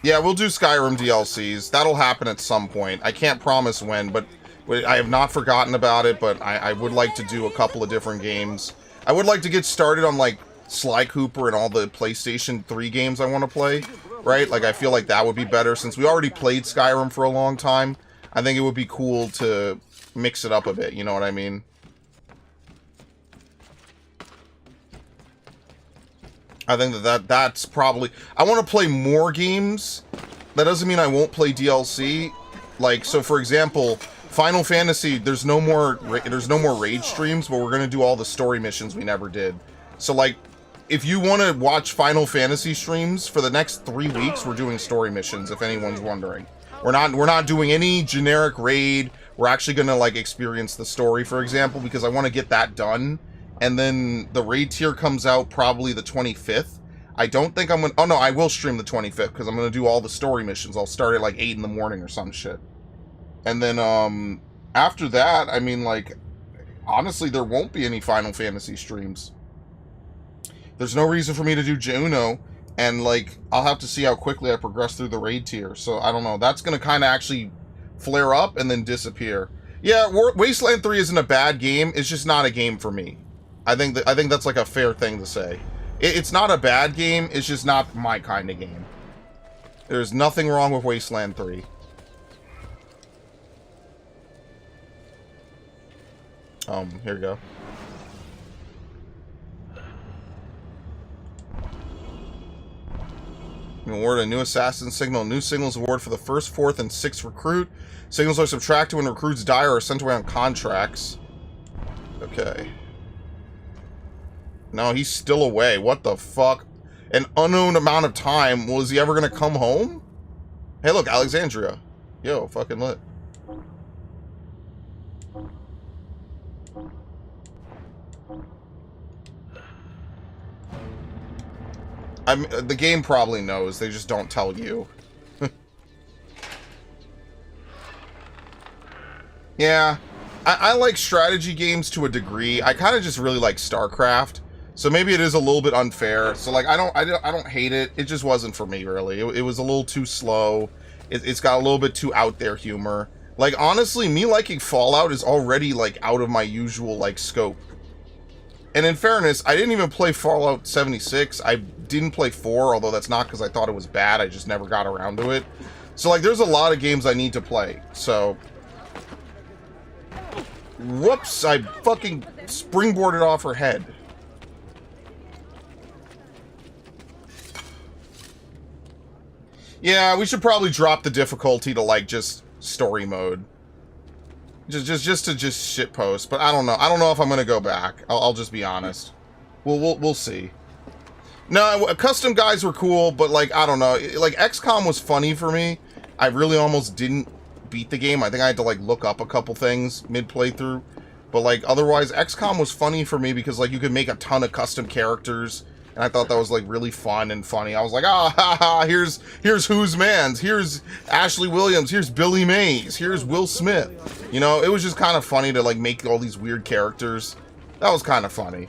Yeah, we'll do Skyrim DLCs. That'll happen at some point. I can't promise when, but I have not forgotten about it, but I would like to do a couple of different games. I would like to get started on, like, Sly Cooper and all the PlayStation 3 games I want to play. Right? Like, I feel like that would be better. Since we already played Skyrim for a long time, I think it would be cool to mix it up a bit, you know what I mean? I think that's probably... I want to play more games. That doesn't mean I won't play DLC. Like, so for example, Final Fantasy, there's no more raid streams, but we're going to do all the story missions we never did. So, like, if you want to watch Final Fantasy streams, for the next 3 weeks, we're doing story missions, if anyone's wondering. We're not doing any generic raid. We're actually going to, like, experience the story, for example, because I want to get that done. And then the raid tier comes out probably the 25th. I don't think I'm going to... Oh, no, I will stream the 25th, because I'm going to do all the story missions. I'll start at, like, 8 in the morning or some shit. And then, after that, I mean, like, honestly, there won't be any Final Fantasy streams. There's no reason for me to do Juno, and, like, I'll have to see how quickly I progress through the raid tier. So, I don't know. That's going to kind of actually flare up and then disappear. Yeah, Wasteland 3 isn't a bad game. It's just not a game for me. I think that's, like, a fair thing to say. It's not a bad game. It's just not my kind of game. There's nothing wrong with Wasteland 3. Here we go. Award a new assassin signal. New signals award for the 1st, 4th, and 6th recruit. Signals are subtracted when recruits die or are sent away on contracts. Okay. No, he's still away. What the fuck? An unknown amount of time. Well, is he ever gonna come home? Hey, look, Alexandria. Yo, fucking lit. The game probably knows, they just don't tell you. Yeah, I like strategy games to a degree. I kind of just really like StarCraft, so maybe it is a little bit unfair. So like, I don't hate it. It just wasn't for me really. It was a little too slow. It's got a little bit too out there humor. Like honestly, me liking Fallout is already like out of my usual like scope. And in fairness, I didn't even play Fallout 76. I didn't play 4, although that's not because I thought it was bad. I just never got around to it. So, like, there's a lot of games I need to play. So... Whoops! I fucking springboarded off her head. Yeah, we should probably drop the difficulty to, like, just story mode. Just to shitpost, but I don't know. I don't know if I'm gonna go back. I'll just be honest. We'll see. No, custom guys were cool, but like I don't know. Like XCOM was funny for me. I really almost didn't beat the game. I think I had to like look up a couple things mid playthrough, but like otherwise XCOM was funny for me because like you could make a ton of custom characters And I thought that was like really fun and funny. I was like, ah, ha, ha, here's Who's Mans, here's Ashley Williams, here's Billy Mays, here's Will Smith. You know, it was just kind of funny to like make all these weird characters. That was kind of funny.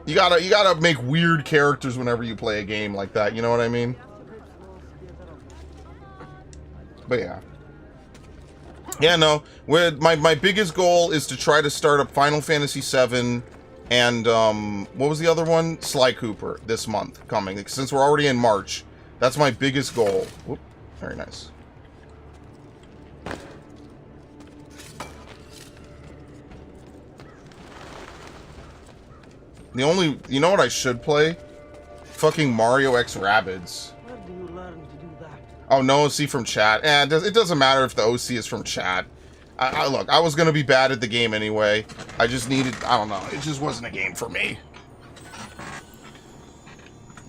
You gotta make weird characters whenever you play a game like that. You know what I mean? But yeah. Yeah, no. My biggest goal is to try to start up Final Fantasy VII and what was the other one? Sly Cooper this month coming. Since we're already in March, that's my biggest goal. Whoop, very nice. The only, you know what I should play? Fucking Mario X Rabbids. Where do you learn to do that? Oh, no OC from chat. It doesn't matter if the OC is from chat. Look, I was gonna be bad at the game anyway. I just needed, I don't know, it just wasn't a game for me.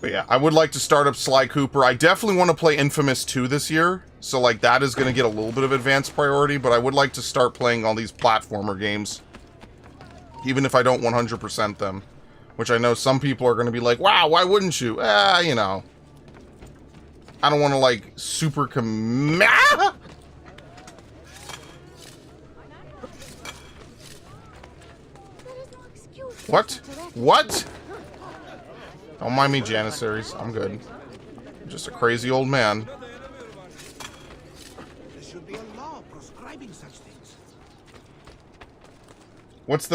But yeah, I would like to start up Sly Cooper. I definitely want to play Infamous 2 this year. So like that is gonna get a little bit of advanced priority, but I would like to start playing all these platformer games. Even if I don't 100% them. Which I know some people are going to be like, wow, why wouldn't you? You know. I don't want to, like, super What? What? Don't mind me, Janissaries. I'm good. I'm just a crazy old man. There should be a law proscribing such things. What's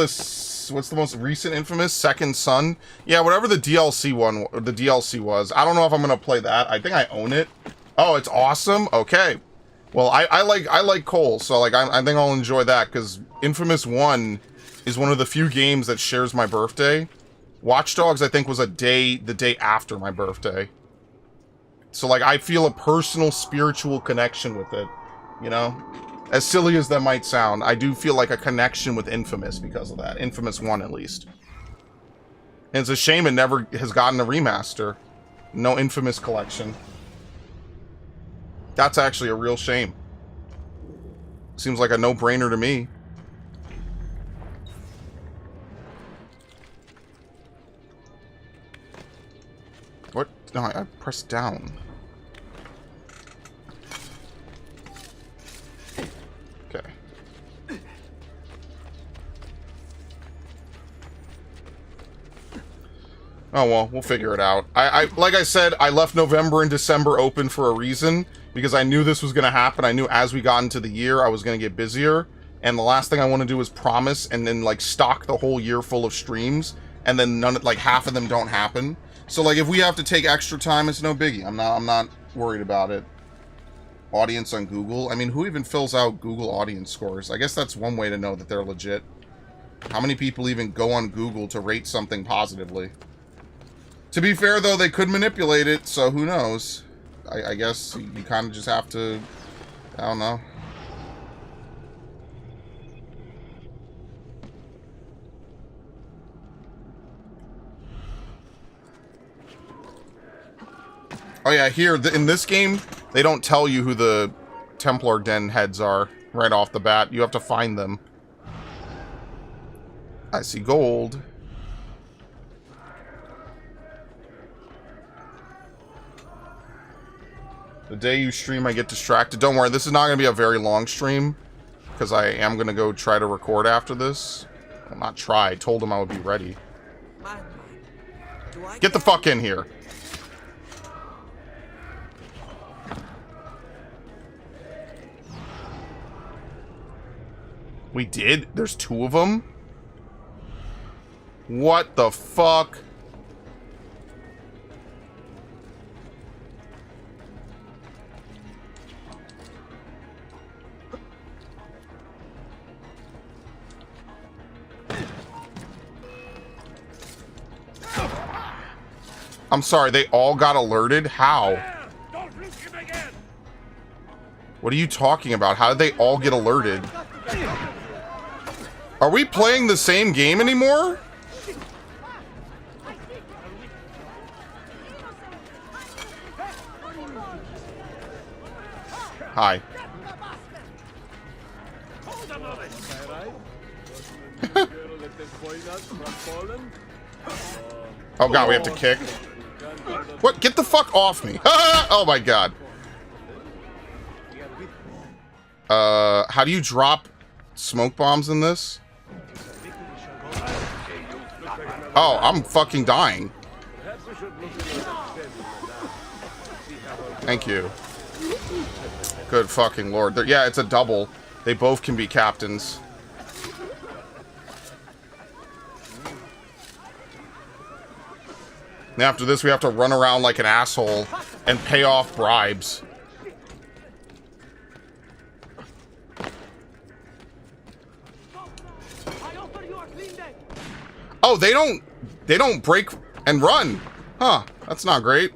the most recent Infamous? Second Son? Yeah, whatever the DLC was. I don't know if I'm gonna play that. I think I own it. Oh, it's awesome? Okay. Well, I like Cole, so like I think I'll enjoy that, because Infamous 1 is one of the few games that shares my birthday. Watch Dogs, I think, was the day after my birthday. So like I feel a personal spiritual connection with it, you know? As silly as that might sound, I do feel like a connection with Infamous because of that. Infamous 1, at least. And it's a shame it never has gotten a remaster. No Infamous collection. That's actually a real shame. Seems like a no-brainer to me. What? No, I pressed down. Okay. Oh well, we'll figure it out. Like I said, I left November and December open for a reason, because I knew this was going to happen. I knew as we got into the year, I was going to get busier, and the last thing I want to do is promise and then like stock the whole year full of streams, and then half of them don't happen. So like if we have to take extra time, it's no biggie. I'm not worried about it. Audience on Google. I mean, who even fills out Google audience scores? I guess that's one way to know that they're legit. How many people even go on Google to rate something positively? To be fair, though, they could manipulate it, so who knows? I guess you kind of just have to... I don't know. Oh yeah, here, in this game, they don't tell you who the Templar Den heads are right off the bat. You have to find them. I see gold. The day you stream, I get distracted. Don't worry, this is not going to be a very long stream, because I am going to go try to record after this. Well, not try, I told him I would be ready. Get the fuck in here. We did? There's 2 of them? What the fuck? I'm sorry, they all got alerted? How? What are you talking about? How did they all get alerted? Are we playing the same game anymore? Hi. Oh god, we have to kick. What? Get the fuck off me. Oh my god. How do you drop smoke bombs in this? Oh, I'm fucking dying. Thank you. Good fucking lord. Yeah, it's a double. They both can be captains. And after this, we have to run around like an asshole and pay off bribes. Oh, they don't break and run. Huh, that's not great.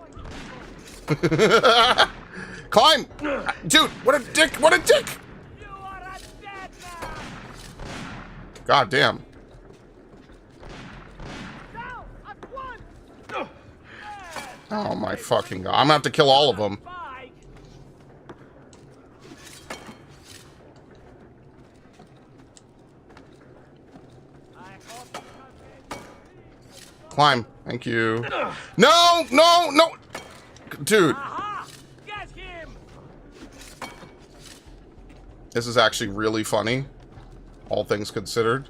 Climb! Dude, what a dick, what a dick! God damn. Oh my fucking god. I'm gonna have to kill all of them. Climb. Thank you. No! No! No! Dude. This is actually really funny. All things considered.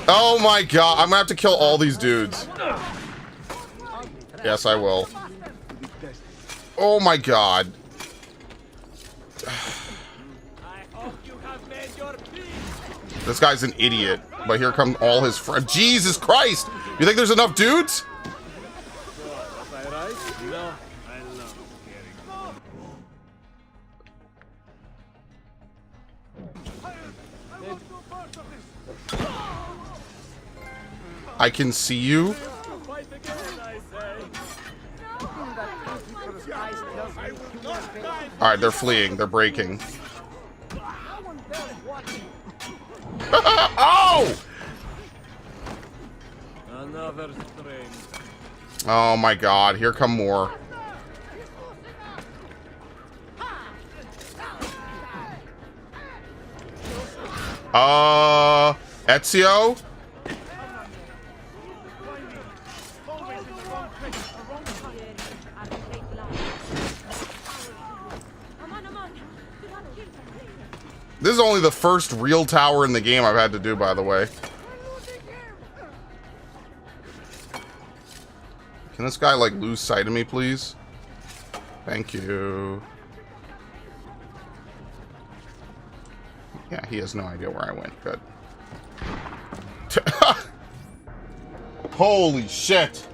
Oh my god. I'm gonna have to kill all these dudes. Yes, I will. Oh my god. This guy's an idiot. But here come all his friends. Jesus Christ! You think there's enough dudes? I can see you. Alright, they're fleeing. They're breaking. Oh! Oh my god, here come more. Ezio? This is only the first real tower in the game I've had to do, by the way. Can this guy, like, lose sight of me, please? Thank you. Yeah, he has no idea where I went. Good. Holy shit.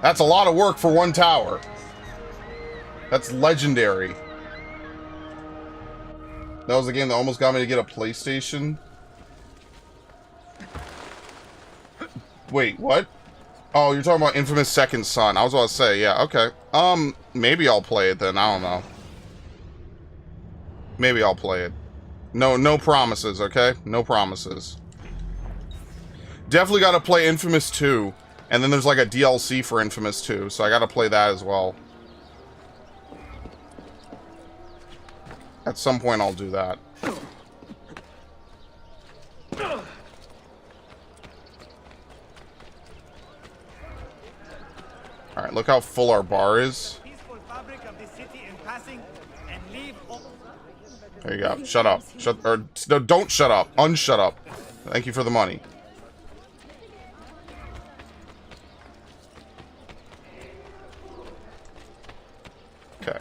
That's a lot of work for one tower. That's legendary. That was the game that almost got me to get a PlayStation. Wait, what? Oh, you're talking about Infamous Second Son. I was about to say, yeah, okay. Maybe I'll play it then. I don't know. Maybe I'll play it. No promises, okay? No promises. Definitely got to play Infamous 2. And then there's like a DLC for Infamous 2, so I got to play that as well. At some point, I'll do that. Alright, look how full our bar is. There you go. Shut up. No, don't shut up. Unshut up. Thank you for the money. Okay.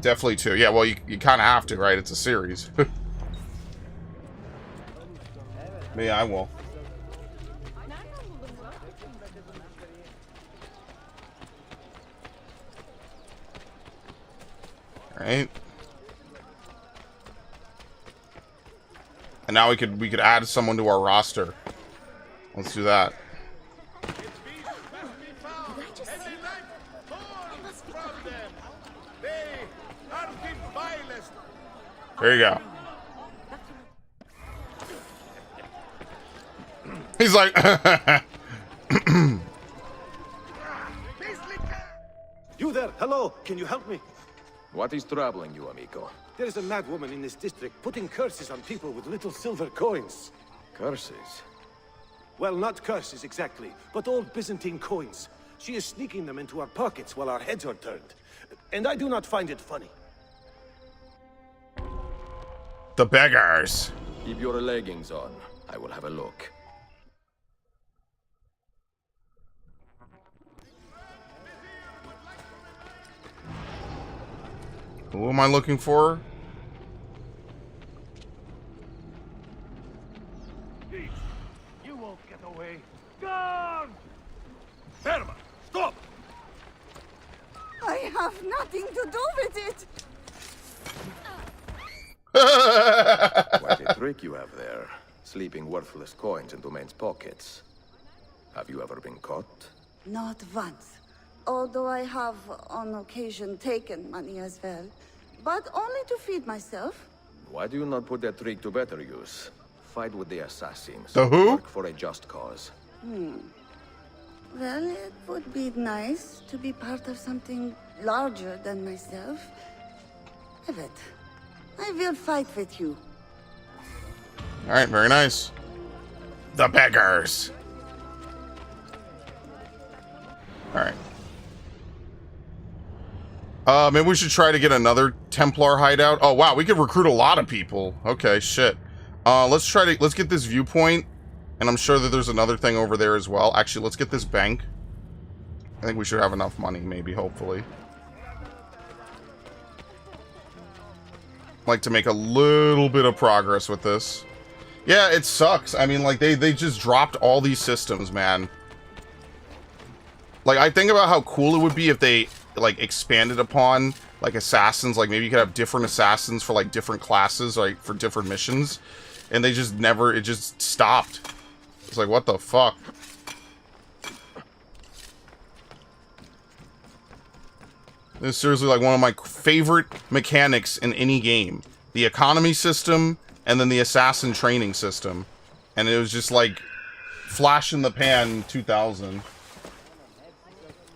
Definitely 2. Yeah, well, you kind of have to, right? It's a series. Me, I will. Alright. And now we could add someone to our roster. Let's do that. There you go. He's like... You there, hello, can you help me? What is troubling you, amigo? There is a mad woman in this district putting curses on people with little silver coins. Curses? Well, not curses exactly, but old Byzantine coins. She is sneaking them into our pockets while our heads are turned. And I do not find it funny. The beggars. Keep your leggings on. I will have a look. Who am I looking for? You won't get away. Guard! Ferma, stop! I have nothing to do with it. What a trick you have there. Sleeping worthless coins into men's pockets. Have you ever been caught? Not once. Although I have, on occasion, taken money as well. But only to feed myself. Why do you not put that trick to better use? Fight with the assassins. The who? Work for a just cause. Well, it would be nice to be part of something larger than myself. Evet, I will fight with you. Alright, very nice. The beggars. Alright. Maybe we should try to get another Templar hideout. Oh, wow, we could recruit a lot of people. Okay, shit. Let's get this viewpoint. And I'm sure that there's another thing over there as well. Actually, let's get this bank. I think we should have enough money, maybe, hopefully. Like to make a little bit of progress with this. Yeah, it sucks. I mean, like, they just dropped all these systems, man. Like, I think about how cool it would be if they, like, expanded upon, like, assassins. Like, maybe you could have different assassins for, like, different classes, like, for different missions. And they just never, it just stopped. It's like, what the fuck? This is seriously, like, one of my favorite mechanics in any game. The economy system, and then the assassin training system. And it was just, like, flash in the pan 2000.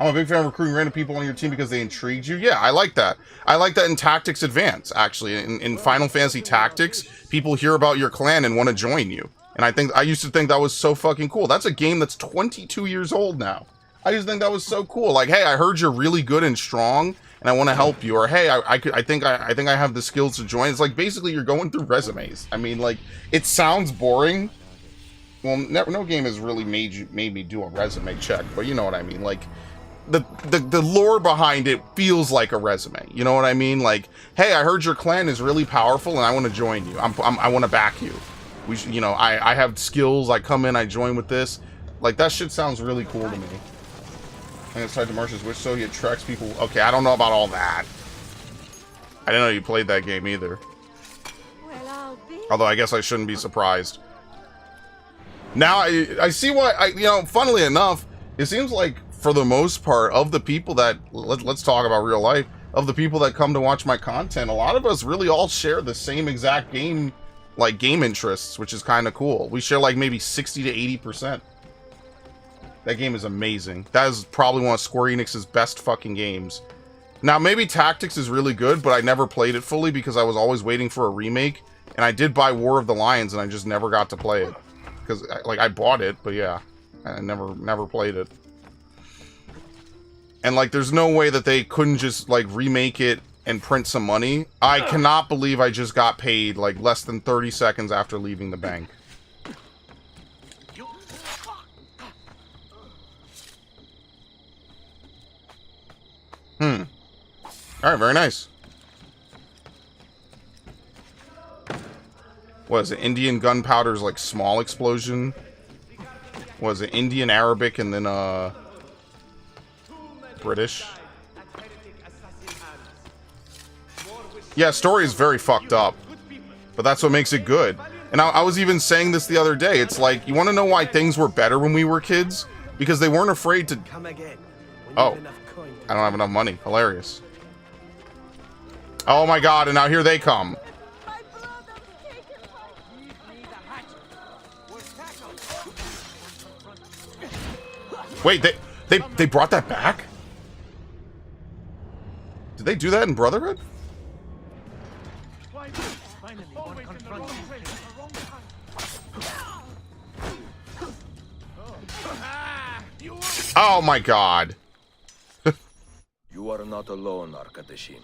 I'm a big fan of recruiting random people on your team because they intrigued you. Yeah, I like that. I like that in Tactics Advance, actually. In Final Fantasy Tactics, people hear about your clan and want to join you. And I used to think that was so fucking cool. That's a game that's 22 years old now. I just think that was so cool. Like, hey, I heard you're really good and strong, and I want to help you. Or hey, I think I have the skills to join. It's like basically you're going through resumes. I mean, like, it sounds boring. Well, no game has really made me do a resume check, but you know what I mean. Like, the lore behind it feels like a resume. You know what I mean? Like, hey, I heard your clan is really powerful, and I want to join you. I want to back you. You know, I have skills. I come in, I join with this. Like, that shit sounds really cool to me. And it's tied to Marsh's wish, so he attracts people. Okay, I don't know about all that. I didn't know you played that game either. Although I guess I shouldn't be surprised. Now I see why. You know, funnily enough, it seems like for the most part of the people that let's talk about real life, of the people that come to watch my content, a lot of us really all share the same exact game interests, which is kind of cool. We share like maybe 60 to 80%. That game is amazing. That is probably one of Square Enix's best fucking games. Now, maybe Tactics is really good, but I never played it fully because I was always waiting for a remake. And I did buy War of the Lions, and I just never got to play it. Because, like, I bought it, but yeah. I never played it. And, like, there's no way that they couldn't just, like, remake it and print some money. I cannot believe I just got paid, like, less than 30 seconds after leaving the bank. Alright, very nice. What is it? Indian gunpowder's like small explosion? Was it Indian, Arabic, and then British? Yeah, story is very fucked up. But that's what makes it good. And I was even saying this the other day. It's like, you want to know why things were better when we were kids? Because they weren't afraid to... Oh. I don't have enough money. Hilarious. Oh my god, and now here they come. Wait, they brought that back? Did they do that in Brotherhood? Oh my god. You are not alone, Arkadashim.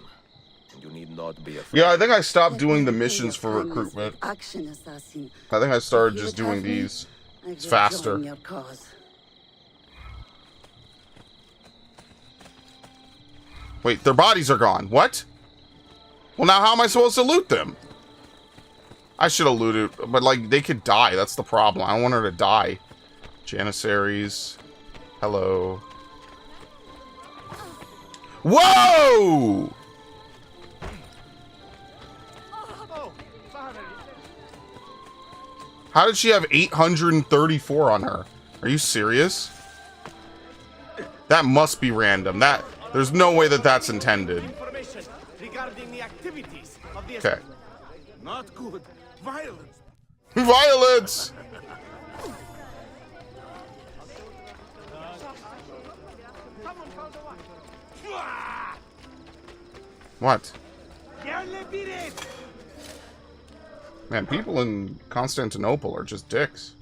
You need not be afraid. Yeah, I think I stopped doing the missions for recruitment. Action assassin. I think I started just doing these. It's faster. Wait, their bodies are gone. What? Well, now how am I supposed to loot them? I should have looted, but like, they could die. That's the problem. I don't want her to die. Janissaries. Hello. Whoa! How did she have 834 on her? Are you serious? That must be random. There's no way that that's intended. Okay. Not good. Violence. Violence! What? Man, people in Constantinople are just dicks.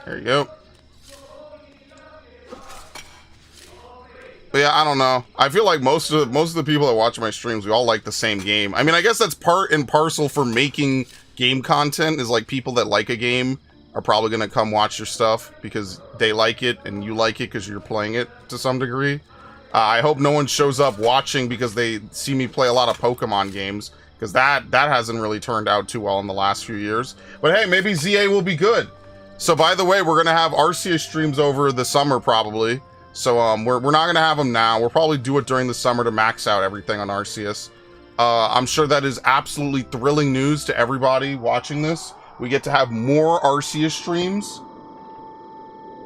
There you go. But yeah, I don't know. I feel like most of the people that watch my streams, we all like the same game. I mean, I guess that's part and parcel for making game content, is like people that like a game are probably going to come watch your stuff because they like it and you like it because you're playing it to some degree. I hope no one shows up watching because they see me play a lot of Pokemon games, because that hasn't really turned out too well in the last few years. But hey, maybe ZA will be good. So by the way, we're going to have Arceus streams over the summer probably. So we're not going to have them now. We'll probably do it during the summer to max out everything on Arceus. I'm sure that is absolutely thrilling news to everybody watching this. We get to have more Arceus streams.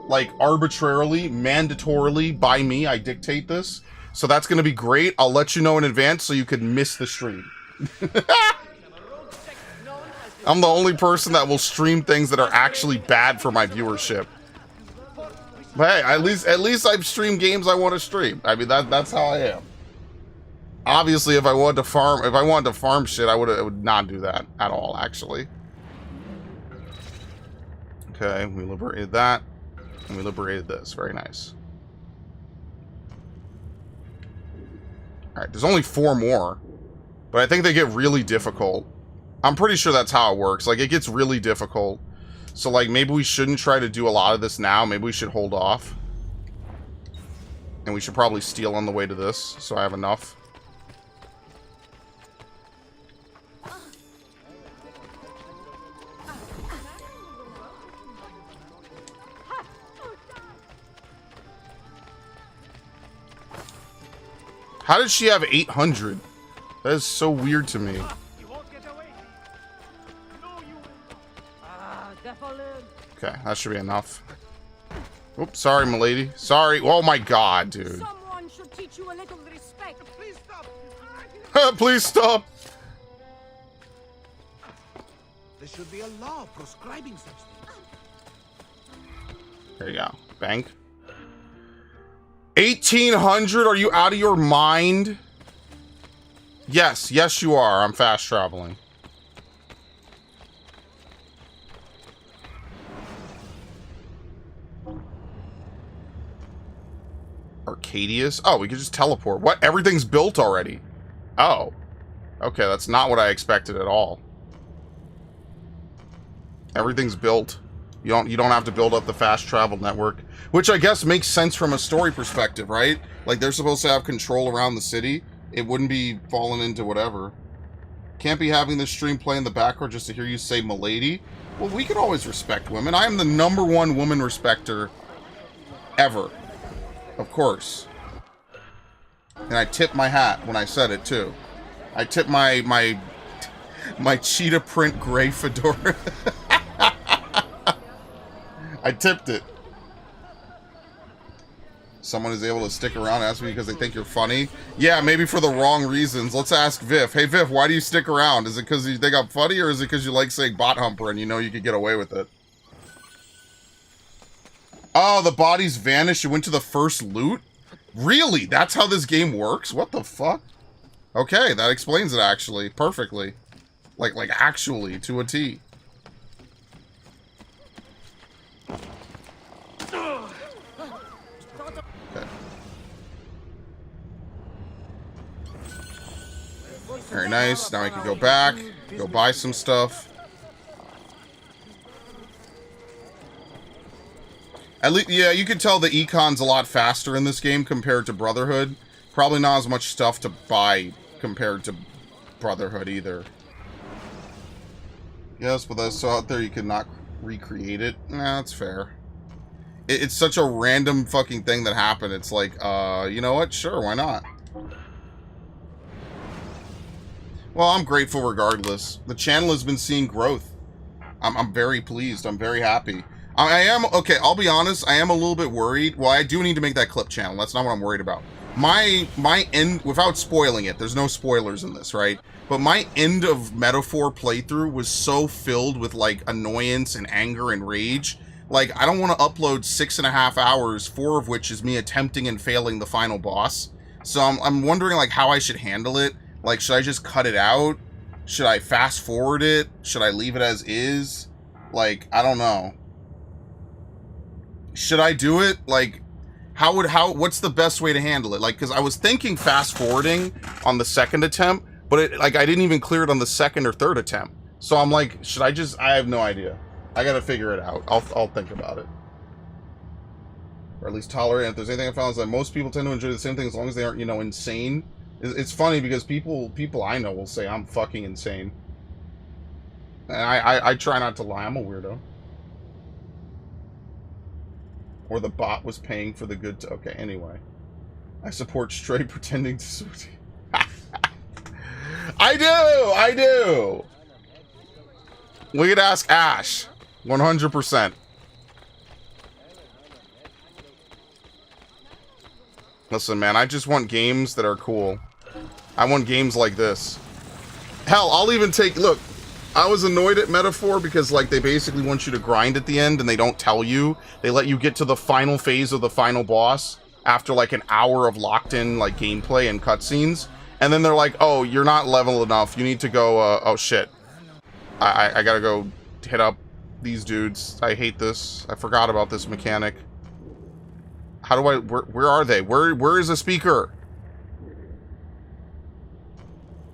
Like, arbitrarily, mandatorily, by me. I dictate this. So that's going to be great. I'll let you know in advance so you could miss the stream. I'm the only person that will stream things that are actually bad for my viewership. But hey, at least I've streamed games I want to stream. I mean, that's how I am. Obviously, if I wanted to farm shit, I would not do that at all, actually. Okay, we liberated that. And we liberated this. Very nice. Alright, there's only 4 more. But I think they get really difficult. I'm pretty sure that's how it works. Like, it gets really difficult. So, like, maybe we shouldn't try to do a lot of this now. Maybe we should hold off. And we should probably steal on the way to this, so I have enough. How did she have 800? That is so weird to me. Okay, that should be enough. Oops, sorry, milady. Sorry. Oh my god, dude. Someone should teach you a little respect. Please stop. Please stop. There should be a law proscribing such things. There you go. Bank. 1,800? Are you out of your mind? Yes, yes you are. I'm fast traveling. Arcadius? Oh, we could just teleport. What? Everything's built already. Oh. Okay, that's not what I expected at all. Everything's built. You don't have to build up the fast travel network. Which I guess makes sense from a story perspective, right? Like, they're supposed to have control around the city. It wouldn't be falling into whatever. Can't be having this stream play in the background just to hear you say milady. Well, we can always respect women. I am the #1 woman respecter ever. Of course. And I tipped my hat when I said it, too. I tipped my cheetah print gray fedora. I tipped it. Someone is able to stick around and ask me because they think you're funny. Yeah, maybe for the wrong reasons. Let's ask Viv. Hey, Viv, why do you stick around? Is it because you think I'm funny, or is it because you like saying bot humper and you know you could get away with it? Oh, the bodies vanished and went to the first loot? Really? That's how this game works? What the fuck? Okay, that explains it actually perfectly. Like actually to a T. Okay. Very nice. Now I can go back, go buy some stuff. At least, yeah, you can tell the econ's a lot faster in this game compared to Brotherhood. Probably not as much stuff to buy compared to Brotherhood either. Yes, but that's so out there you cannot recreate it. Nah, that's fair. It's such a random fucking thing that happened. It's like, you know what? Sure, why not? Well, I'm grateful regardless. The channel has been seeing growth. I'm very pleased. I'm very happy. I am, okay, I'll be honest, I am a little bit worried. Well, I do need to make that clip channel. That's not what I'm worried about. My end, without spoiling it, there's no spoilers in this, right? But my end of Metaphor playthrough was so filled with, like, annoyance and anger and rage. Like, I don't want to upload 6.5 hours, 4 of which is me attempting and failing the final boss. So I'm wondering, like, how I should handle it. Like, should I just cut it out? Should I fast forward it? Should I leave it as is? Like, I don't know. Should I do it? Like, what's the best way to handle it? Like, because I was thinking fast forwarding on the second attempt, but I didn't even clear it on the second or third attempt. So I'm like, should I just, I have no idea. I gotta figure it out. I'll think about it. Or at least tolerate it. If there's anything I found is that most people tend to enjoy the same thing as long as they aren't, you know, insane. It's funny because people I know will say I'm fucking insane. And I try not to lie. I'm a weirdo. Or the bot was paying for the good to... Okay, anyway. I support Stray pretending to... I do! We could ask Ash. 100%. Listen, man, I just want games that are cool. I want games like this. Hell, I'll even take... Look, I was annoyed at Metaphor because, like, they basically want you to grind at the end and they don't tell you. They let you get to the final phase of the final boss after, like, an hour of locked-in, like, gameplay and cutscenes. And then they're like, oh, you're not level enough. You need to go, oh, shit. I gotta go hit up these dudes. I hate this. I forgot about this mechanic. How do I... Where are they? Where is the speaker?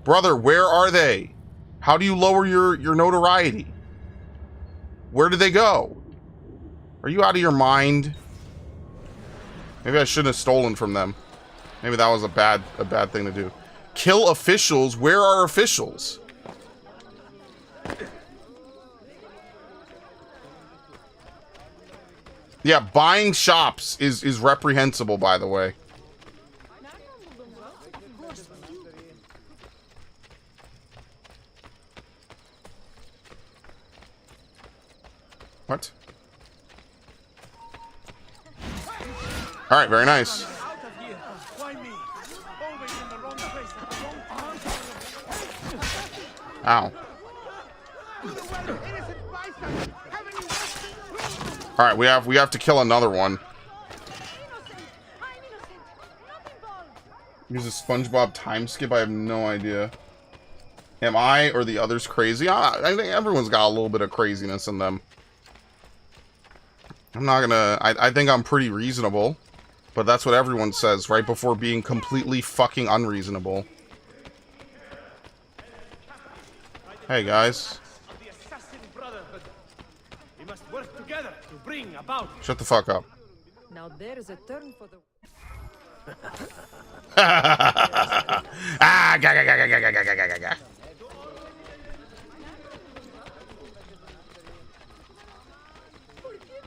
Brother, where are they? How do you lower your notoriety? Where did they go? Are you out of your mind? Maybe I shouldn't have stolen from them. Maybe that was a bad thing to do. Kill officials? Where are officials? Yeah, buying shops is reprehensible, by the way. What? Alright, very nice. Ow. Alright, we have to kill another one. Use a SpongeBob time skip? I have no idea. Am I or the others crazy? I think everyone's got a little bit of craziness in them. I'm not gonna... I think I'm pretty reasonable. But that's what everyone says right before being completely fucking unreasonable. Hey, guys. Shut the fuck up. Now there is a turn for the... Ah, ga, ga, ga, ga, ga, ga, ga, ga, ga.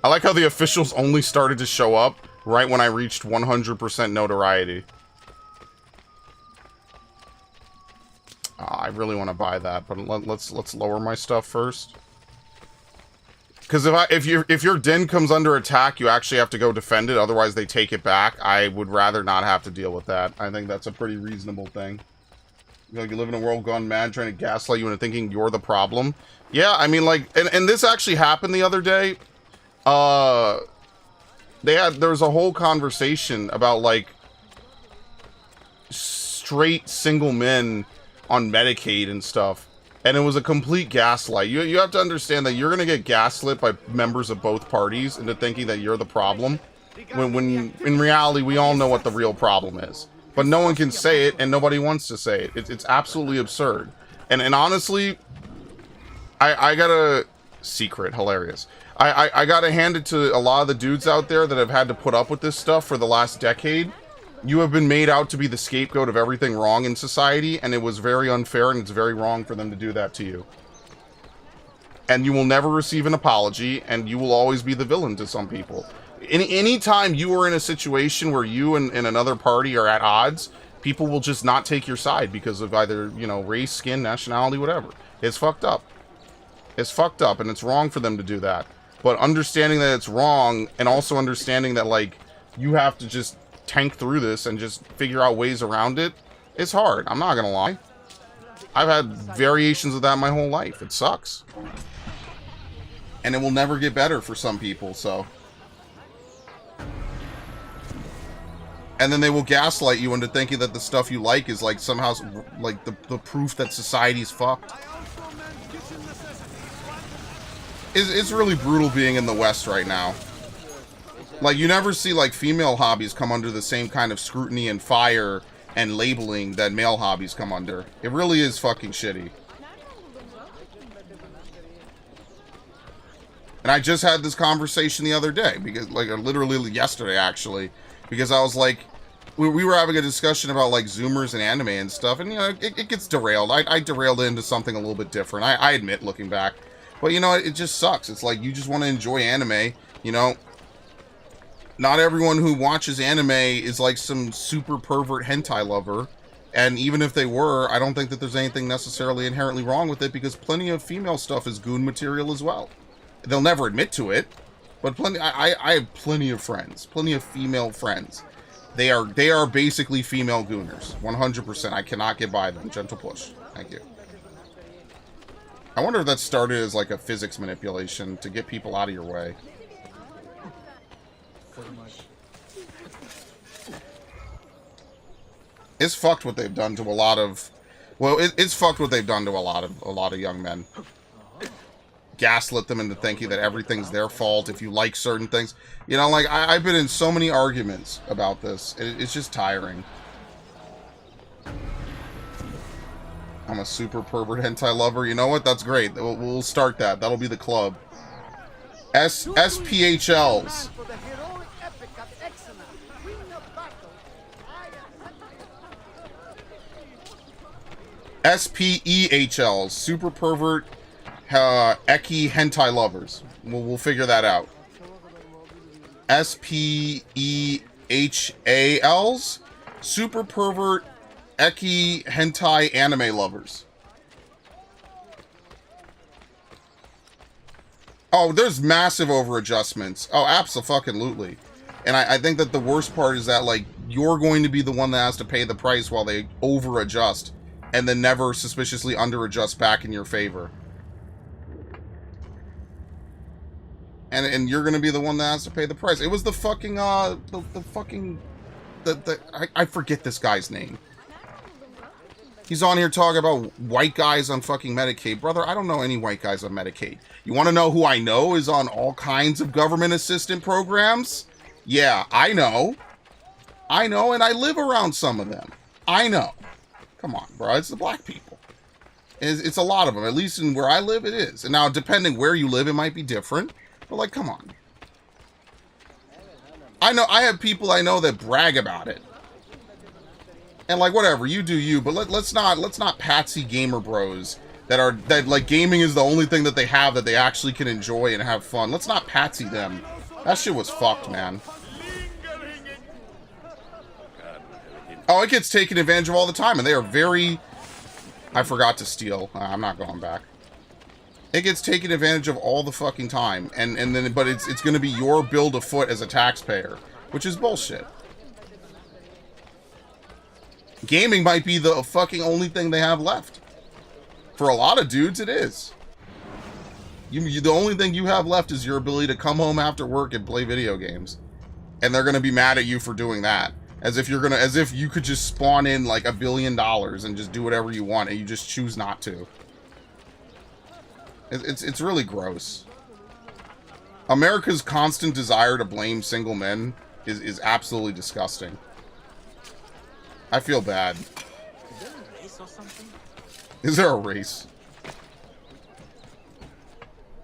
I like how the officials only started to show up right when I reached 100% notoriety. I really want to buy that, but let's lower my stuff first. Because if your den comes under attack, you actually have to go defend it. Otherwise, they take it back. I would rather not have to deal with that. I think that's a pretty reasonable thing. You live in a world gone mad, trying to gaslight you into thinking you're the problem. Yeah, I mean, like, and this actually happened the other day. there was a whole conversation about like straight single men on Medicaid and stuff, and it was a complete gaslight. You have to understand that you're gonna get gaslit by members of both parties into thinking that you're the problem, when in reality we all know what the real problem is, but no one can say it and nobody wants to say it. It's absolutely absurd. And honestly, I got a secret, hilarious. I gotta hand it to a lot of the dudes out there that have had to put up with this stuff for the last decade. You have been made out to be the scapegoat of everything wrong in society, and it was very unfair, and it's very wrong for them to do that to you. And you will never receive an apology, and you will always be the villain to some people. Any time you are in a situation where you and another party are at odds, people will just not take your side because of either, you know, race, skin, nationality, whatever. It's fucked up. It's fucked up, and it's wrong for them to do that. But understanding that it's wrong, and also understanding that, like, you have to just tank through this and just figure out ways around it, it's hard. I'm not gonna lie. I've had variations of that my whole life. It sucks. And it will never get better for some people, so. And then they will gaslight you into thinking that the stuff you like is like somehow like the proof that society's fucked. It's really brutal being in the West right now. Like, you never see, like, female hobbies come under the same kind of scrutiny and fire and labeling that male hobbies come under. It really is fucking shitty. And I just had this conversation the other day, because, like, literally yesterday, actually, because I was like, we were having a discussion about, like, Zoomers and anime and stuff, and, you know, it gets derailed. I derailed into something a little bit different. I admit, looking back. But, you know, it just sucks. It's like, you just want to enjoy anime, you know? Not everyone who watches anime is like some super pervert hentai lover. And even if they were, I don't think that there's anything necessarily inherently wrong with it, because plenty of female stuff is goon material as well. They'll never admit to it, but I have plenty of friends, plenty of female friends. They are basically female gooners, 100%. I cannot get by them. Gentle push. Thank you. I wonder if that started as like a physics manipulation to get people out of your way. It's fucked what they've done to a lot of, well, it's fucked what they've done to a lot of young men. Gaslit them into thinking that everything's their fault if you like certain things. You know, like, I've been in so many arguments about this. It's just tiring. I'm a super pervert hentai lover. You know what? That's great. We'll start that. That'll be the club. SPHLs. SPEHLs. Super pervert Eki hentai lovers. We'll figure that out. SPEHALs. Super pervert Eki hentai anime lovers. Oh, there's massive over adjustments. Oh, absolutely. And I think that the worst part is that, like, you're going to be the one that has to pay the price while they over adjust and then never suspiciously under adjust back in your favor. And you're gonna be the one that has to pay the price. It was the fucking I forget this guy's name. He's on here talking about white guys on fucking Medicaid. Brother, I don't know any white guys on Medicaid. You want to know who I know is on all kinds of government assistance programs? Yeah, I know. I know, and I live around some of them. I know. Come on, bro. It's the black people. It's a lot of them. At least in where I live, it is. And now, depending where you live, it might be different. But, like, come on. I know, I have people I know that brag about it. And, like, whatever, you do you, but let's not patsy gamer bros that like gaming is the only thing that they have that they actually can enjoy and have fun. Let's not patsy them. That shit was fucked, man. Oh, it gets taken advantage of all the time, and they are very... I forgot to steal. I'm not going back. It gets taken advantage of all the fucking time, and then but it's going to be your bill to foot as a taxpayer, which is bullshit. Gaming might be the fucking only thing they have left. For a lot of dudes, it is. The only thing you have left is your ability to come home after work and play video games. And they're gonna be mad at you for doing that. As if you could just spawn in like $1 billion and just do whatever you want and you just choose not to. It's really gross. America's constant desire to blame single men is absolutely disgusting. I feel bad. Is there a race or something? Is there a race?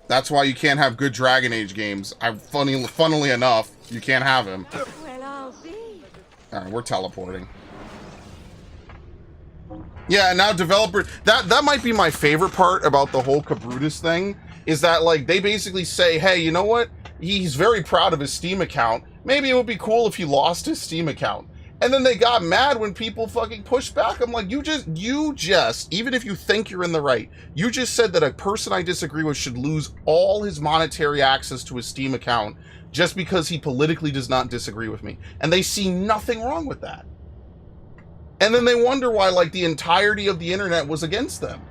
That's why you can't have good Dragon Age games. Funnily enough, you can't have him. Well, I'll be. Alright, we're teleporting. Yeah, and now developer... That might be my favorite part about the whole Cabrutus thing, is that, like, they basically say, hey, you know what? He's very proud of his Steam account. Maybe it would be cool if he lost his Steam account. And then they got mad when people fucking pushed back. I'm like, you just, even if you think you're in the right, you just said that a person I disagree with should lose all his monetary access to his Steam account just because he politically does not disagree with me. And they see nothing wrong with that. And then they wonder why, like, the entirety of the internet was against them.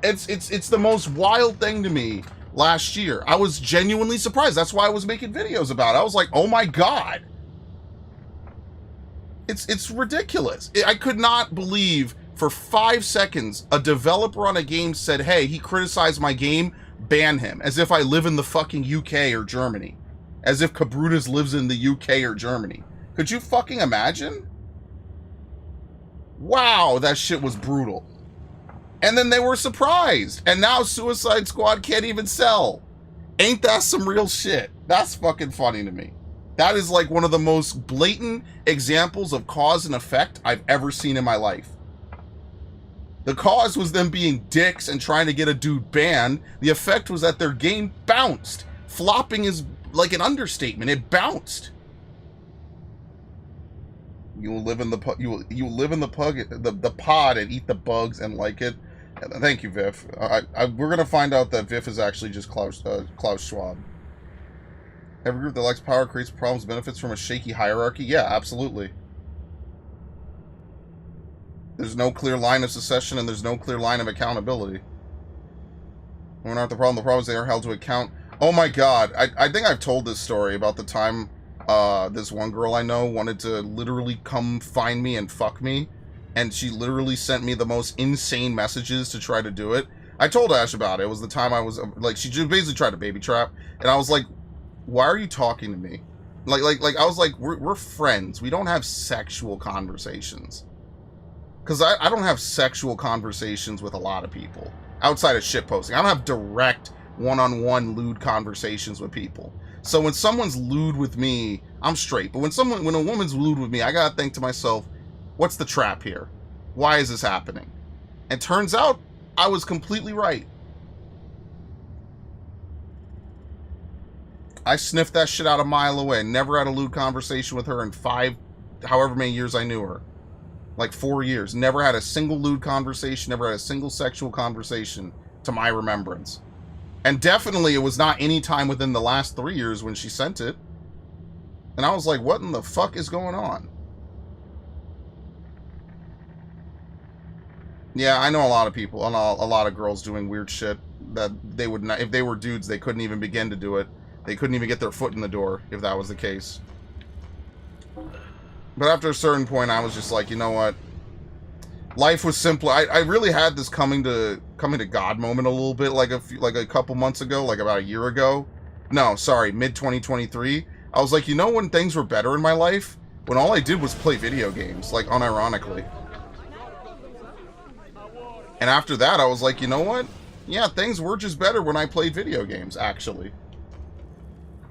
It's the most wild thing to me last year. I was genuinely surprised. That's why I was making videos about it. I was like, oh my God. It's ridiculous. I could not believe for 5 seconds a developer on a game said, hey, he criticized my game, ban him. As if I live in the fucking UK or Germany. As if Cabrutus lives in the UK or Germany. Could you fucking imagine? Wow, that shit was brutal. And then they were surprised. And now Suicide Squad can't even sell. Ain't that some real shit? That's fucking funny to me. That is like one of the most blatant examples of cause and effect I've ever seen in my life. The cause was them being dicks and trying to get a dude banned. The effect was that their game bounced. Flopping is like an understatement. It bounced. You will live in the you live in the pod and eat the bugs and like it. Thank you, Viv. We're gonna find out that Viv is actually just Klaus Schwab. Every group that lacks power creates problems, benefits from a shaky hierarchy. Yeah, absolutely. There's no clear line of succession and there's no clear line of accountability. Women aren't the problem. The problem is they are held to account. Oh my God. I think I've told this story about the time this one girl I know wanted to literally come find me and fuck me. And she literally sent me the most insane messages to try to do it. I told Ash about it. It was the time I was, like, she just basically tried to baby trap. And I was like, why are you talking to me? Like I was like, we're friends. We don't have sexual conversations. Because I don't have sexual conversations with a lot of people. Outside of shitposting. I don't have direct one-on-one lewd conversations with people. So when someone's lewd with me, I'm straight. But when a woman's lewd with me, I gotta think to myself, what's the trap here? Why is this happening? And turns out, I was completely right. I sniffed that shit out a mile away. Never had a lewd conversation with her in however many years I knew her. Like 4 years. Never had a single lewd conversation. Never had a single sexual conversation to my remembrance. And definitely it was not any time within the last 3 years when she sent it. And I was like, what in the fuck is going on? Yeah, I know a lot of people, and a lot of girls doing weird shit that they would not, if they were dudes, they couldn't even begin to do it. They couldn't even get their foot in the door if that was the case. But after a certain point, I was just like, you know what? Life was simpler. I really had this coming to God moment a little bit, like a couple months ago, like about a year ago. No, sorry, mid 2023. I was like, you know when things were better in my life? When all I did was play video games, like unironically. And after that, I was like, you know what? Yeah, things were just better when I played video games, actually.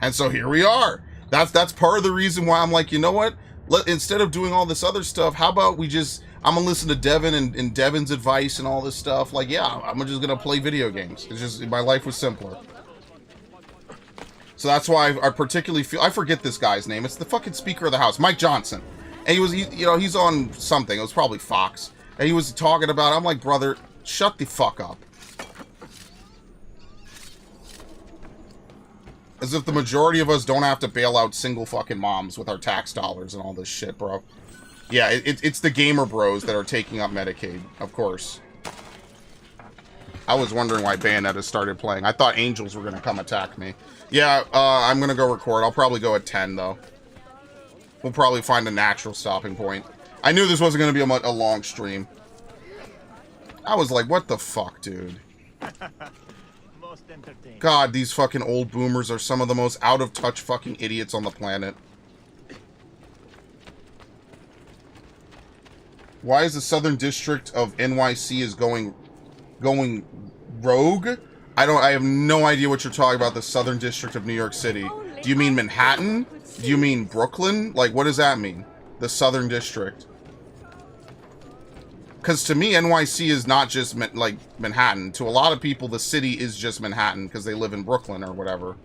And so here we are. That's part of the reason why I'm like, you know what? Instead of doing all this other stuff, how about I'm gonna listen to Devin and Devin's advice and all this stuff. Like, yeah, I'm just gonna play video games. It's just, my life was simpler. So that's why I particularly feel, I forget this guy's name. It's the fucking Speaker of the House, Mike Johnson. And he's on something. It was probably Fox. And he was talking about, I'm like, brother, shut the fuck up. As if the majority of us don't have to bail out single fucking moms with our tax dollars and all this shit, bro. Yeah, it's the gamer bros that are taking up Medicaid, of course. I was wondering why Bayonetta started playing. I thought angels were going to come attack me. Yeah, I'm going to go record. I'll probably go at 10, though. We'll probably find a natural stopping point. I knew this wasn't going to be a long stream. I was like, what the fuck, dude? God, these fucking old boomers are some of the most out-of-touch fucking idiots on the planet. Why is the Southern District of NYC is going rogue? I have no idea what you're talking about, the Southern District of New York City. Do you mean Manhattan? Do you mean Brooklyn? Like, what does that mean? The Southern District. Because to me, NYC is not just, like, Manhattan. To a lot of people, the city is just Manhattan because they live in Brooklyn or whatever.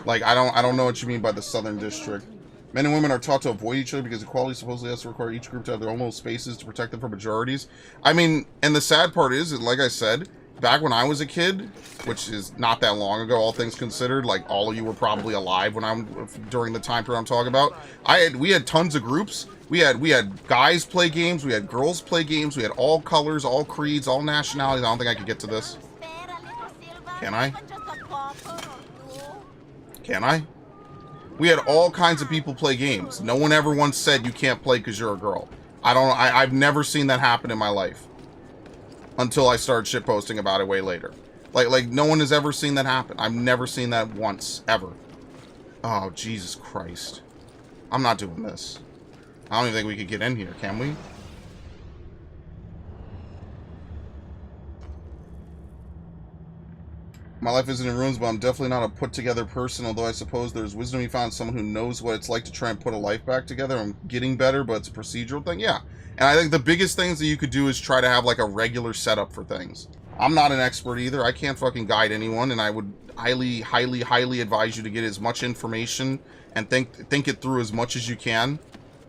Like, I don't know what you mean by the Southern District. Men and women are taught to avoid each other because equality supposedly has to require each group to have their own little spaces to protect them from majorities. I mean, and the sad part is, like I said, back when I was a kid, which is not that long ago, all things considered, like all of you were probably alive when during the time period I'm talking about. We had tons of groups. We had guys play games, we had girls play games, we had all colors, all creeds, all nationalities. I don't think I could get to this. Can I? Can I? We had all kinds of people play games. No one ever once said you can't play because you're a girl. I've never seen that happen in my life. Until I started shitposting about it way later. Like no one has ever seen that happen. I've never seen that once, ever. Oh, Jesus Christ. I'm not doing this. I don't even think we could get in here, can we? My life isn't in ruins, but I'm definitely not a put-together person, although I suppose there's wisdom you found someone who knows what it's like to try and put a life back together. I'm getting better, but it's a procedural thing. Yeah. And I think the biggest things that you could do is try to have, like, a regular setup for things. I'm not an expert either. I can't fucking guide anyone, and I would highly, highly, highly advise you to get as much information and think it through as much as you can.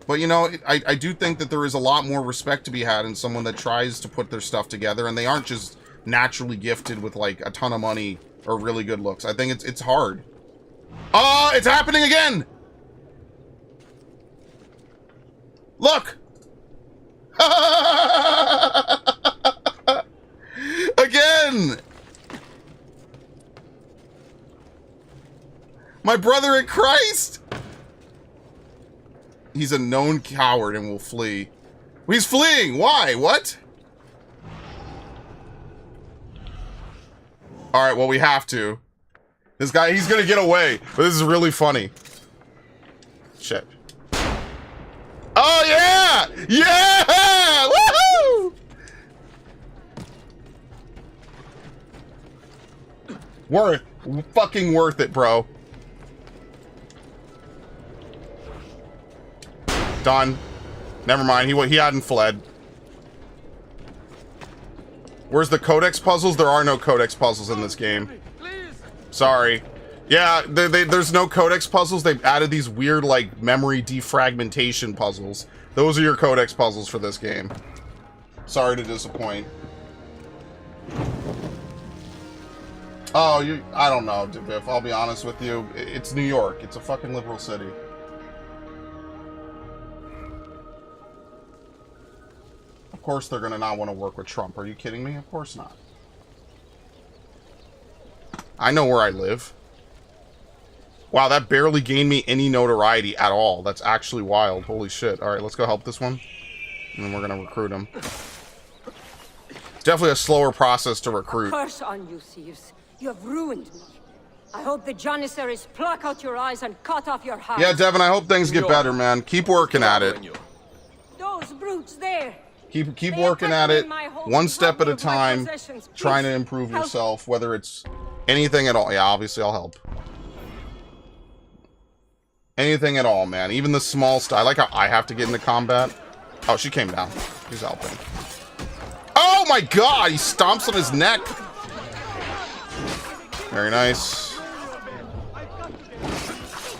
But, you know, I do think that there is a lot more respect to be had in someone that tries to put their stuff together, and they aren't just naturally gifted with, like, a ton of money or really good looks. I think it's hard. Oh, it's happening again! Look! Again! My brother in Christ! He's a known coward and will flee. He's fleeing! Why? What? Alright, well, we have to. This guy, he's gonna get away. But this is really funny. Shit. Oh, yeah! Yeah! Woohoo! Fucking worth it, bro. Done. Never mind, he hadn't fled. Where's the codex puzzles? There are no codex puzzles in this game. Sorry. Yeah, there's no codex puzzles. They've added these weird, like, memory defragmentation puzzles. Those are your codex puzzles for this game. Sorry to disappoint. Oh, I don't know, Biff. I'll be honest with you. It's New York. It's a fucking liberal city. Of course they're gonna not want to work with Trump. Are you kidding me? Of course not. I know where I live. Wow, that barely gained me any notoriety at all. That's actually wild. Holy shit. Alright, let's go help this one. And then we're gonna recruit him. It's definitely a slower process to recruit. Curse on you, thieves. You have ruined me. I hope the Janissaries pluck out your eyes and cut off your heart. Yeah, Devin, I hope things get better, man. Keep working at it. Those brutes there. Keep working at it, one step at a time, trying to improve yourself, whether it's anything at all. Yeah, obviously I'll help. Anything at all, man. Even the small stuff. I like how I have to get into combat. Oh, she came down. She's helping. Oh my god, he stomps on his neck. Very nice.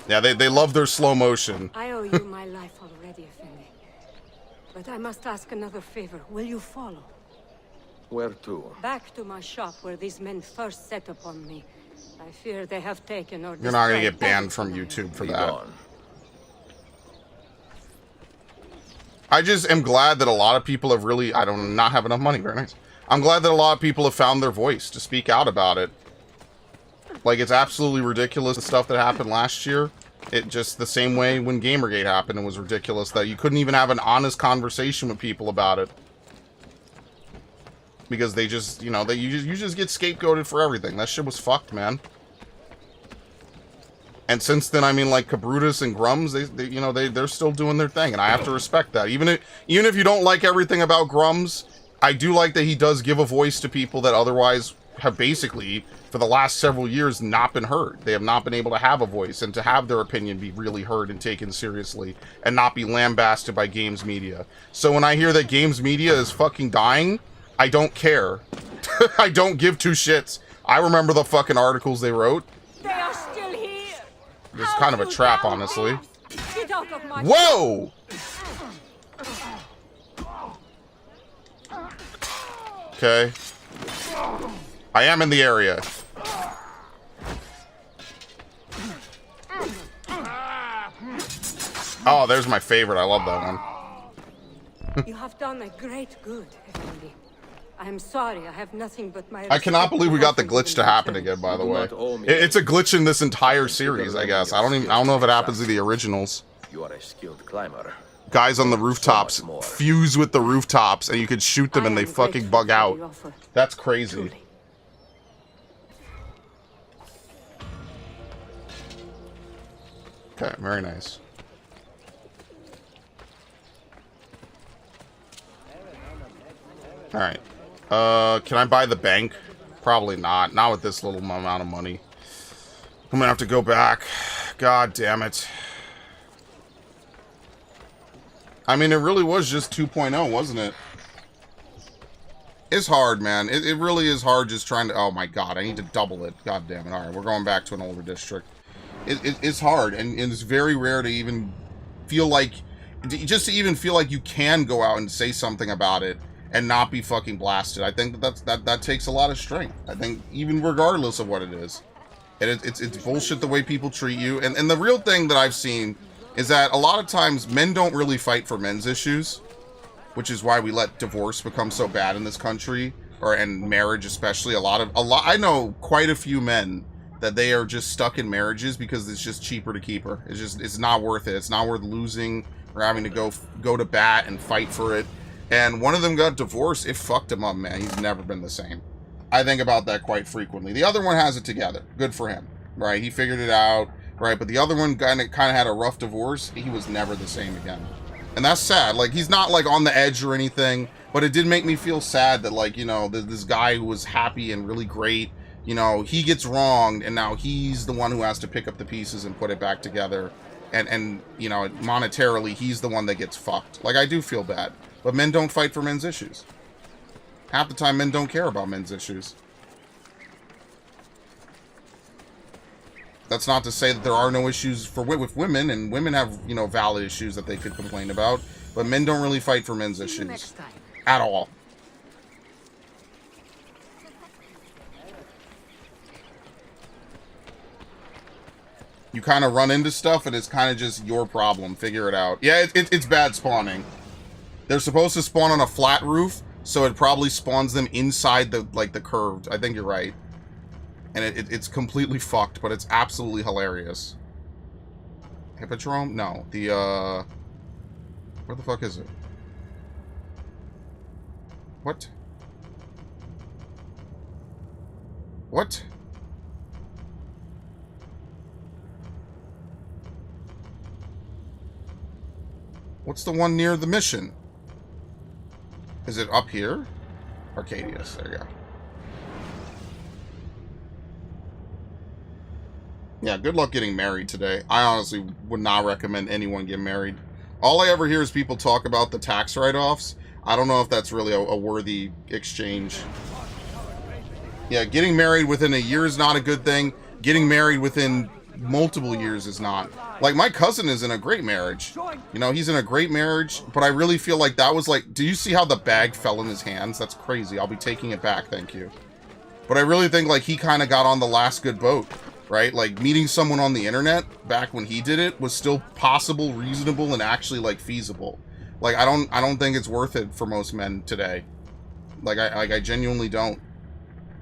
Yeah, they love their slow motion. I owe you my life already, Effendi. But I must ask another favor. Will you follow? Where to? Back to my shop where these men first set upon me. I fear they have taken or You're not gonna get banned from YouTube for that. I just am glad that a lot of people have really, I don't not have enough money. Very nice. I'm glad that a lot of people have found their voice to speak out about it. Like, it's absolutely ridiculous, the stuff that happened last year. It just, the same way when Gamergate happened, it was ridiculous that you couldn't even have an honest conversation with people about it. Because they just, you know, you just get scapegoated for everything. That shit was fucked, man. And since then, I mean, like, Cabrutus and Grums, they're still doing their thing, and I have to respect that. Even if you don't like everything about Grums, I do like that he does give a voice to people that otherwise have basically, for the last several years, not been heard. They have not been able to have a voice and to have their opinion be really heard and taken seriously and not be lambasted by games media. So when I hear that games media is fucking dying, I don't care. I don't give two shits. I remember the fucking articles they wrote. They are still here. It's kind of a trap, honestly. Get out of my Whoa! Okay. I am in the area. Oh, there's my favorite. I love that one. You have done a great good, Effendi. I am sorry, I have nothing but my... I cannot believe we got the glitch to happen again, by the way. It's a glitch in this entire series, I guess. I don't know if it happens in the originals. You are a skilled climber. Guys on the rooftops fuse with the rooftops, and you could shoot them and they fucking bug out. That's crazy. Okay, very nice. Alright. Can I buy the bank? Probably not. Not with this little amount of money. I'm gonna have to go back. God damn it. I mean, it really was just 2.0, wasn't it? It's hard, man. It really is hard just trying to... Oh my god, I need to double it. God damn it. Alright, we're going back to an older district. It's hard, and it's very rare to even feel like... Just to even feel like you can go out and say something about it and not be fucking blasted. I think that takes a lot of strength. I think even regardless of what it is. And it's bullshit the way people treat you. And the real thing that I've seen is that a lot of times men don't really fight for men's issues, which is why we let divorce become so bad in this country, and marriage especially. I know quite a few men that they are just stuck in marriages because it's just cheaper to keep her. It's not worth it. It's not worth losing or having to go to bat and fight for it. And one of them got divorced. It fucked him up, man. He's never been the same. I think about that quite frequently. The other one has it together. Good for him, right? He figured it out, right? But the other one kind of had a rough divorce. He was never the same again. And that's sad. Like, he's not, like, on the edge or anything, but it did make me feel sad that, like, you know, this guy who was happy and really great, you know, he gets wronged, and now he's the one who has to pick up the pieces and put it back together. And you know, monetarily, he's the one that gets fucked. Like, I do feel bad. But men don't fight for men's issues. Half the time, men don't care about men's issues. That's not to say that there are no issues with women, and women have, you know, valid issues that they could complain about. But men don't really fight for men's issues. At all. You kind of run into stuff, and it's kind of just your problem. Figure it out. Yeah, it's bad spawning. They're supposed to spawn on a flat roof, so it probably spawns them inside the curved. I think you're right. And it's completely fucked, but it's absolutely hilarious. Hippodrome? No. Where the fuck is it? What? What? What's the one near the mission? Is it up here? Arcadius, there you go. Yeah, good luck getting married today. I honestly would not recommend anyone get married. All I ever hear is people talk about the tax write-offs. I don't know if that's really a worthy exchange. Yeah, getting married within a year is not a good thing. Getting married within multiple years is not. Like, my cousin is in a great marriage. You know, he's in a great marriage, but I really feel like that was like... Do you see how the bag fell in his hands? That's crazy. I'll be taking it back, thank you. But I really think, like, he kind of got on the last good boat, right? Like, meeting someone on the internet back when he did it was still possible, reasonable, and actually, like, feasible. Like, I don't think it's worth it for most men today. I genuinely don't.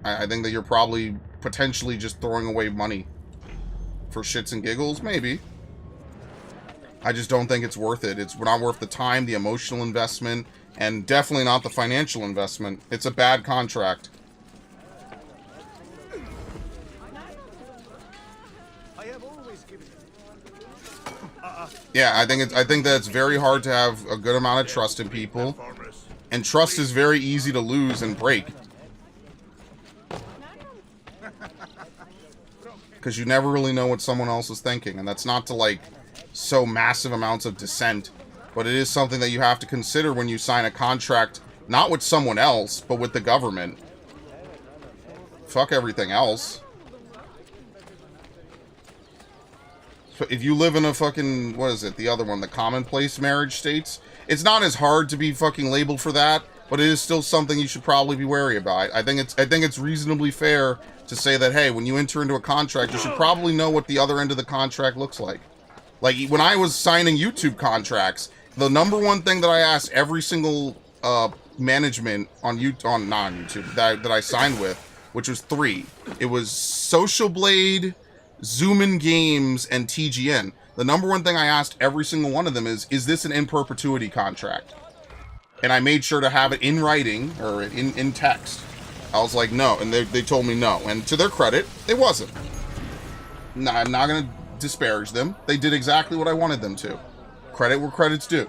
I think that you're probably potentially just throwing away money for shits and giggles, maybe. I just don't think it's worth it. It's not worth the time, the emotional investment, and definitely not the financial investment. It's a bad contract. Yeah, I think that it's very hard to have a good amount of trust in people, and trust is very easy to lose and break. Because you never really know what someone else is thinking, and that's not to, like, sow massive amounts of dissent, but it is something that you have to consider when you sign a contract, not with someone else, but with the government. Fuck everything else. So if you live in a fucking, what is it, the other one, the commonplace marriage states, it's not as hard to be fucking labeled for that, but it is still something you should probably be wary about. I think it's reasonably fair to say that, hey, when you enter into a contract, you should probably know what the other end of the contract looks like. Like, when I was signing YouTube contracts, the number one thing that I asked every single management on not on YouTube, that I signed with, which was 3. It was Social Blade, Zoom In Games, and TGN. The number one thing I asked every single one of them is this an in perpetuity contract? And I made sure to have it in writing, or in text. I was like, no, and they told me no. And to their credit, it wasn't. No, I'm not going to disparage them. They did exactly what I wanted them to. Credit where credit's due.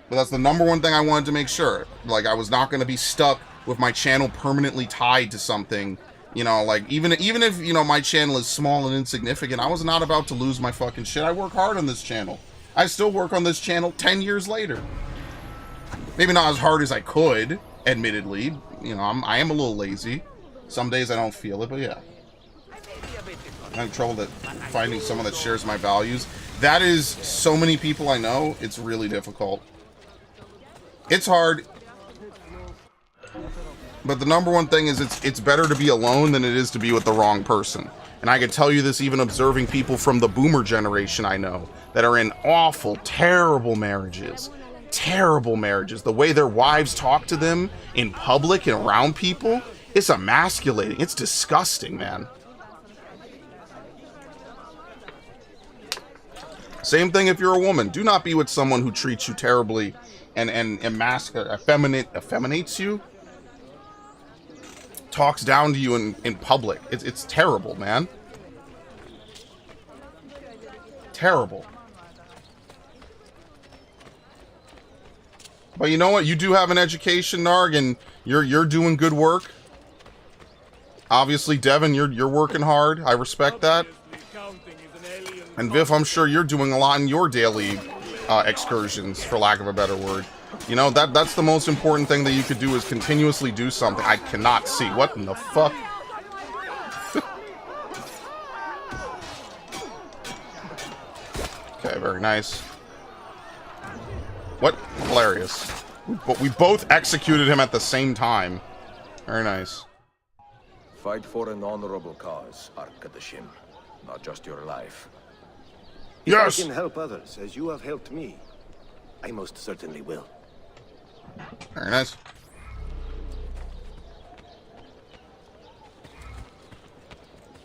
But that's the number one thing I wanted to make sure. Like, I was not going to be stuck with my channel permanently tied to something. You know, like, even if, you know, my channel is small and insignificant, I was not about to lose my fucking shit. I work hard on this channel. I still work on this channel 10 years later. Maybe not as hard as I could, admittedly. You know, I am a little lazy. Some days I don't feel it, but yeah. I'm having trouble finding someone that shares my values. That is so many people I know, it's really difficult. It's hard. But the number one thing is it's better to be alone than it is to be with the wrong person. And I can tell you this even observing people from the boomer generation I know that are in awful, terrible marriages. Terrible marriages. The way their wives talk to them in public and around people, it's emasculating. It's disgusting, man. Same thing if you're a woman. Do not be with someone who treats you terribly and effeminates you. Talks down to you in public. It's terrible, man. Terrible. But you know what? You do have an education, Narg, and you're doing good work. Obviously, Devin, you're working hard. I respect that. And Viv, I'm sure you're doing a lot in your daily excursions, for lack of a better word. You know, that's the most important thing that you could do is continuously do something. I cannot see. What in the fuck? Okay, very nice. What? Hilarious. But we both executed him at the same time. Very nice. Fight for an honorable cause, Arkadashim. Not just your life. Yes! If I can help others, as you have helped me, I most certainly will. Very nice.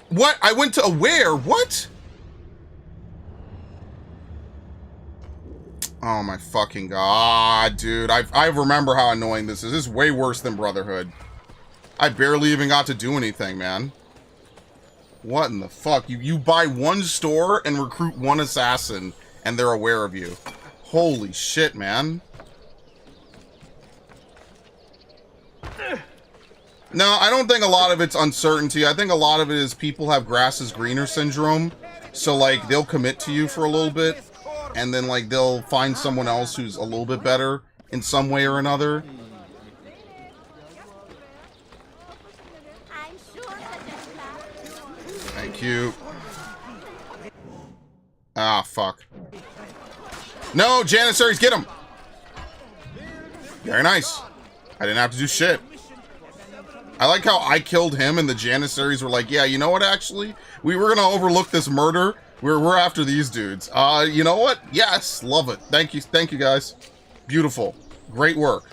What? I went to a where? What? Oh my fucking god, dude. I remember how annoying this is. This is way worse than Brotherhood. I barely even got to do anything, man. What in the fuck? You buy one store and recruit one assassin, and they're aware of you. Holy shit, man. No, I don't think a lot of it's uncertainty. I think a lot of it is people have grass is greener syndrome. So, like, they'll commit to you for a little bit, and then, like, they'll find someone else who's a little bit better in some way or another. Thank you. Ah, fuck. No, Janissaries, get him! Very nice. I didn't have to do shit. I like how I killed him and the Janissaries were like, yeah, you know what, actually? We were gonna overlook this murder. We're after these dudes. You know what? Yes, love it. Thank you guys. Beautiful. Great work.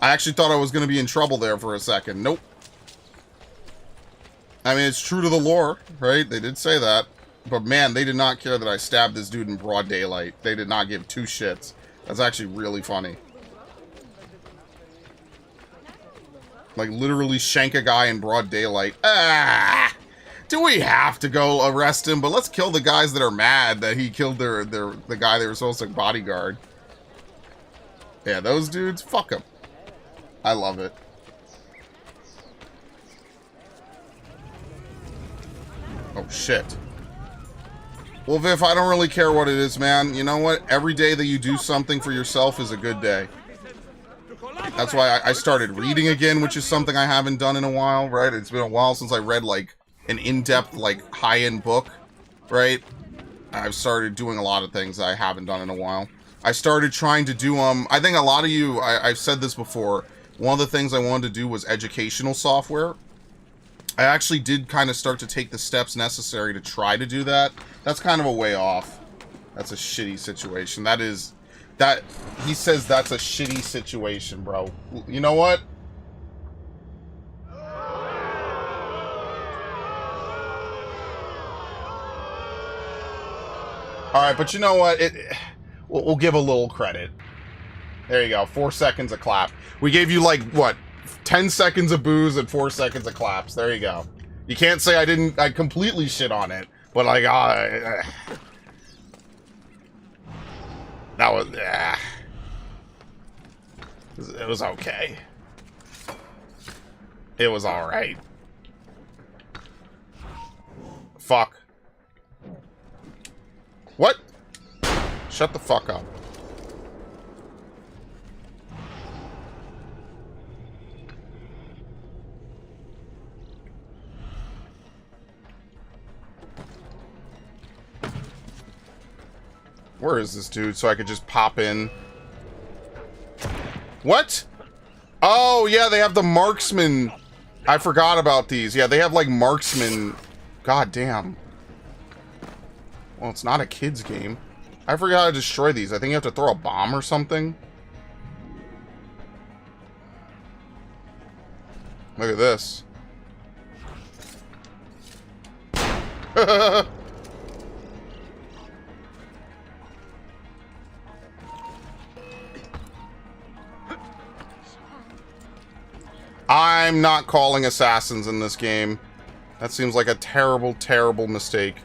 I actually thought I was going to be in trouble there for a second. Nope. I mean, it's true to the lore, right? They did say that. But man, they did not care that I stabbed this dude in broad daylight. They did not give two shits. That's actually really funny. Like, literally shank a guy in broad daylight. Ah! Do we have to go arrest him? But let's kill the guys that are mad that he killed the guy they were supposed to bodyguard. Yeah, those dudes, fuck them. I love it. Oh, shit. Well, Viv, I don't really care what it is, man. You know what? Every day that you do something for yourself is a good day. That's why I started reading again, which is something I haven't done in a while, right? It's been a while since I read, like, an in-depth, like, high-end book, right? I've started doing a lot of things I haven't done in a while. I started trying to do, I think a lot of you, I've said this before, one of the things I wanted to do was educational software. I actually did kind of start to take the steps necessary to try to do that. That's kind of a way off. That's a shitty situation. He says that's a shitty situation, bro. You know what? Alright, but you know what? We'll give a little credit. There you go. 4 seconds of clap. We gave you, like, what? 10 seconds of booze and 4 seconds of claps. There you go. You can't say I completely shit on it. But, like, that was, it was okay. It was alright. Fuck. What? Shut the fuck up. Where is this dude so I could just pop in? What? Oh, yeah, they have the marksman. I forgot about these. Yeah, they have, like, marksman. God damn. Well, it's not a kid's game. I forgot how to destroy these. I think you have to throw a bomb or something. Look at this. I'm not calling assassins in this game. That seems like a terrible, terrible mistake.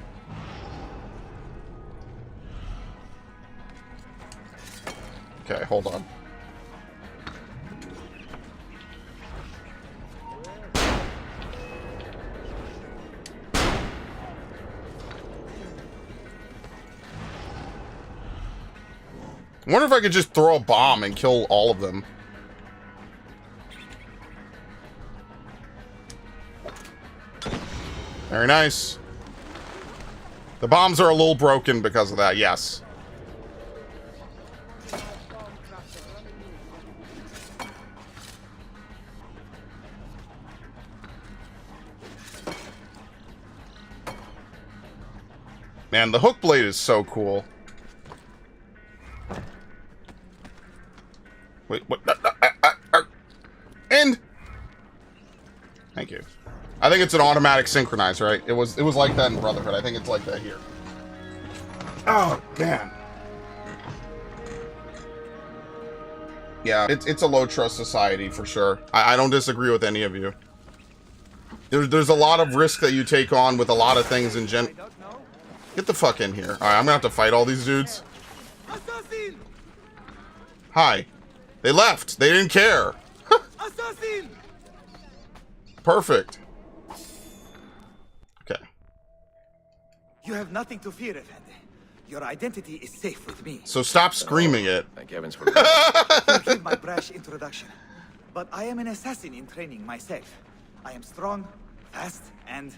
Okay, hold on. I wonder if I could just throw a bomb and kill all of them. Very nice. The bombs are a little broken because of that, yes. Man, the hook blade is so cool. Wait, what? End! Thank you. I think it's an automatic synchronize, right? It was like that in Brotherhood. I think it's like that here. Oh, man. Yeah, it's a low trust society for sure. I don't disagree with any of you. There's a lot of risk that you take on with a lot of things in gen. Get the fuck in here. Alright, I'm gonna have to fight all these dudes. Hi. They left. They didn't care. Perfect. Okay. You have nothing to fear, Effendi. Your identity is safe with me. So stop screaming it. Thank heavens for Forgive my brash introduction, but I am an assassin in training myself. I am strong, fast, and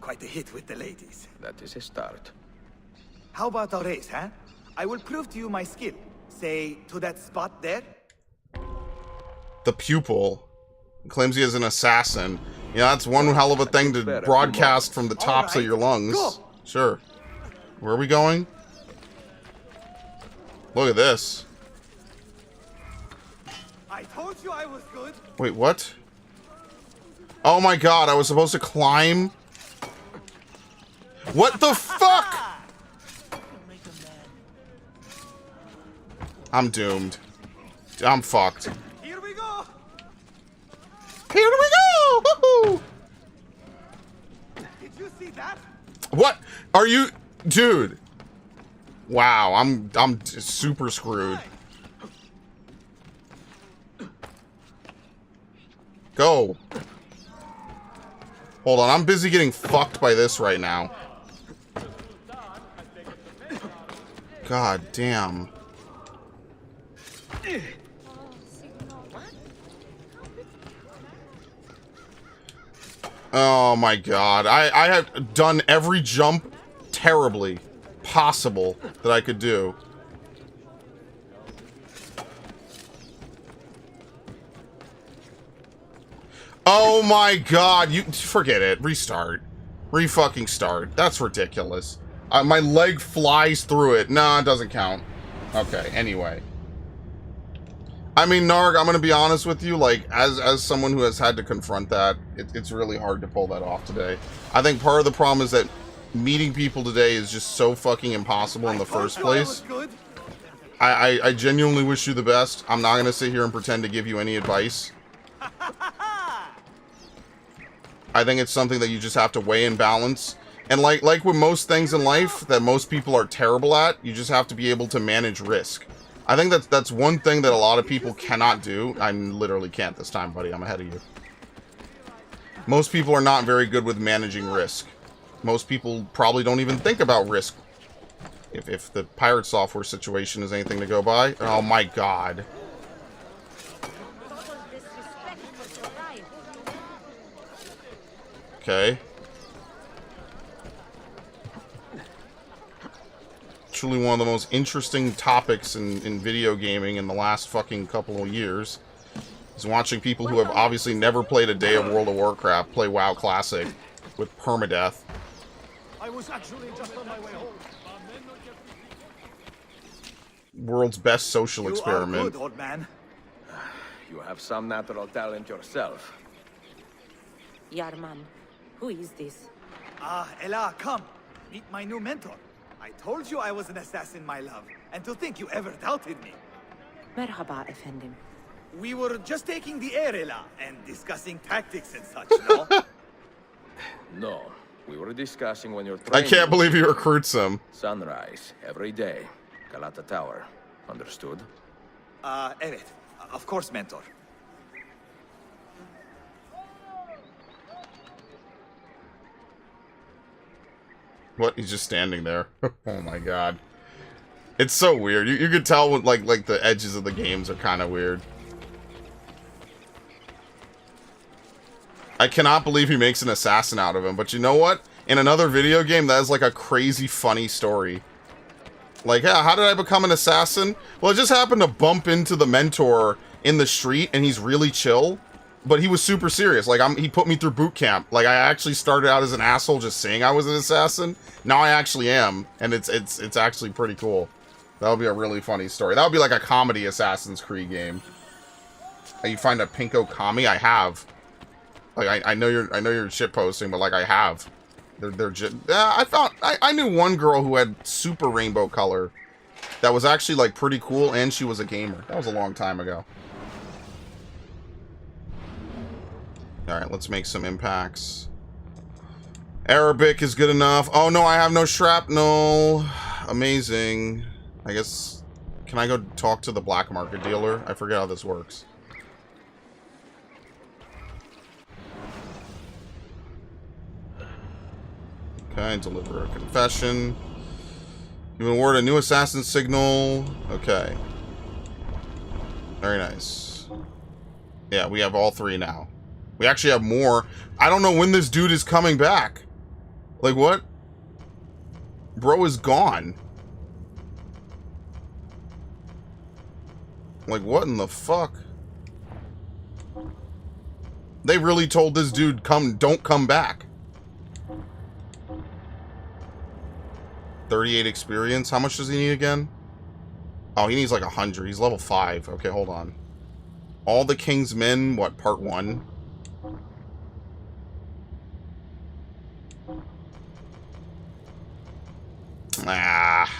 quite a hit with the ladies. That is a start. How about a race, huh? I will prove to you my skill. Say, to that spot there. The pupil claims he is an assassin. Yeah, that's one hell of a thing to broadcast from the tops of your lungs. Sure. Where are we going? Look at this. I told you I was good. Wait, what? Oh my god, I was supposed to climb? What the fuck? I'm doomed. I'm fucked. Here we go. Here we go! Woohoo! Did you see that? What? Are you... Dude. Wow, I'm super screwed. Go. Hold on, I'm busy getting fucked by this right now. God damn. Oh my god. I have done every jump terribly possible that I could do. Oh my god, you forget it. Restart. Re-fucking start. That's ridiculous. My leg flies through it. Nah, it doesn't count. Okay, anyway. I mean, Narg, I'm gonna be honest with you, like, as someone who has had to confront that, it's really hard to pull that off today. I think part of the problem is that meeting people today is just so fucking impossible in the first place. I genuinely wish you the best. I'm not gonna sit here and pretend to give you any advice. I think it's something that you just have to weigh and balance. And like with most things in life that most people are terrible at, you just have to be able to manage risk. I think that's one thing that a lot of people cannot do. I literally can't this time, buddy. I'm ahead of you. Most people are not very good with managing risk. Most people probably don't even think about risk. If the pirate software situation is anything to go by. Oh my god. Okay. Truly one of the most interesting topics in video gaming in the last fucking couple of years is watching people who have obviously never played a day of World of Warcraft play WoW Classic with permadeath. I was actually just on my way home. World's best social experiment. You are good, old man. You have some natural talent yourself. Yarman, who is this? Ah, Ella, come. Meet my new mentor. I told you I was an assassin, my love. And to think you ever doubted me. Merhaba, efendim. We were just taking the air, Ella, and discussing tactics and such, no? No, we were discussing when you're I training. can't believe he recruits him. Sunrise, every day. Galata Tower. Understood? Evet. Of course, mentor. What? He's just standing there. Oh my god. It's so weird. You could tell when, like the edges of the games are kind of weird. I cannot believe he makes an assassin out of him. But you know what? In another video game, that is like a crazy funny story. Like, yeah, how did I become an assassin? Well, it just happened to bump into the mentor in the street, and he's really chill. But he was super serious. Like, he put me through boot camp. Like, I actually started out as an asshole just saying I was an assassin. Now I actually am, and it's actually pretty cool. That would be a really funny story. That would be like a comedy Assassin's Creed game. You find a Pinko Kami? I have. Like, I know you're shit posting, but like I have. They're just. I knew one girl who had super rainbow color. That was actually like pretty cool, and she was a gamer. That was a long time ago. Alright, let's make some impacts. Arabic is good enough. Oh no, I have no shrapnel. Amazing. I guess... Can I go talk to the black market dealer? I forget how this works. Okay, deliver a confession. You award a new assassin signal. Okay. Very nice. Yeah, we have all three now. We actually have more. I don't know when this dude is coming back. Like, what? Bro is gone. Like, what in the fuck? They really told this dude, don't come back. 38 experience. How much does he need again? Oh, he needs like 100. He's level 5. Okay, hold on. All the King's Men, what, part 1? Ah.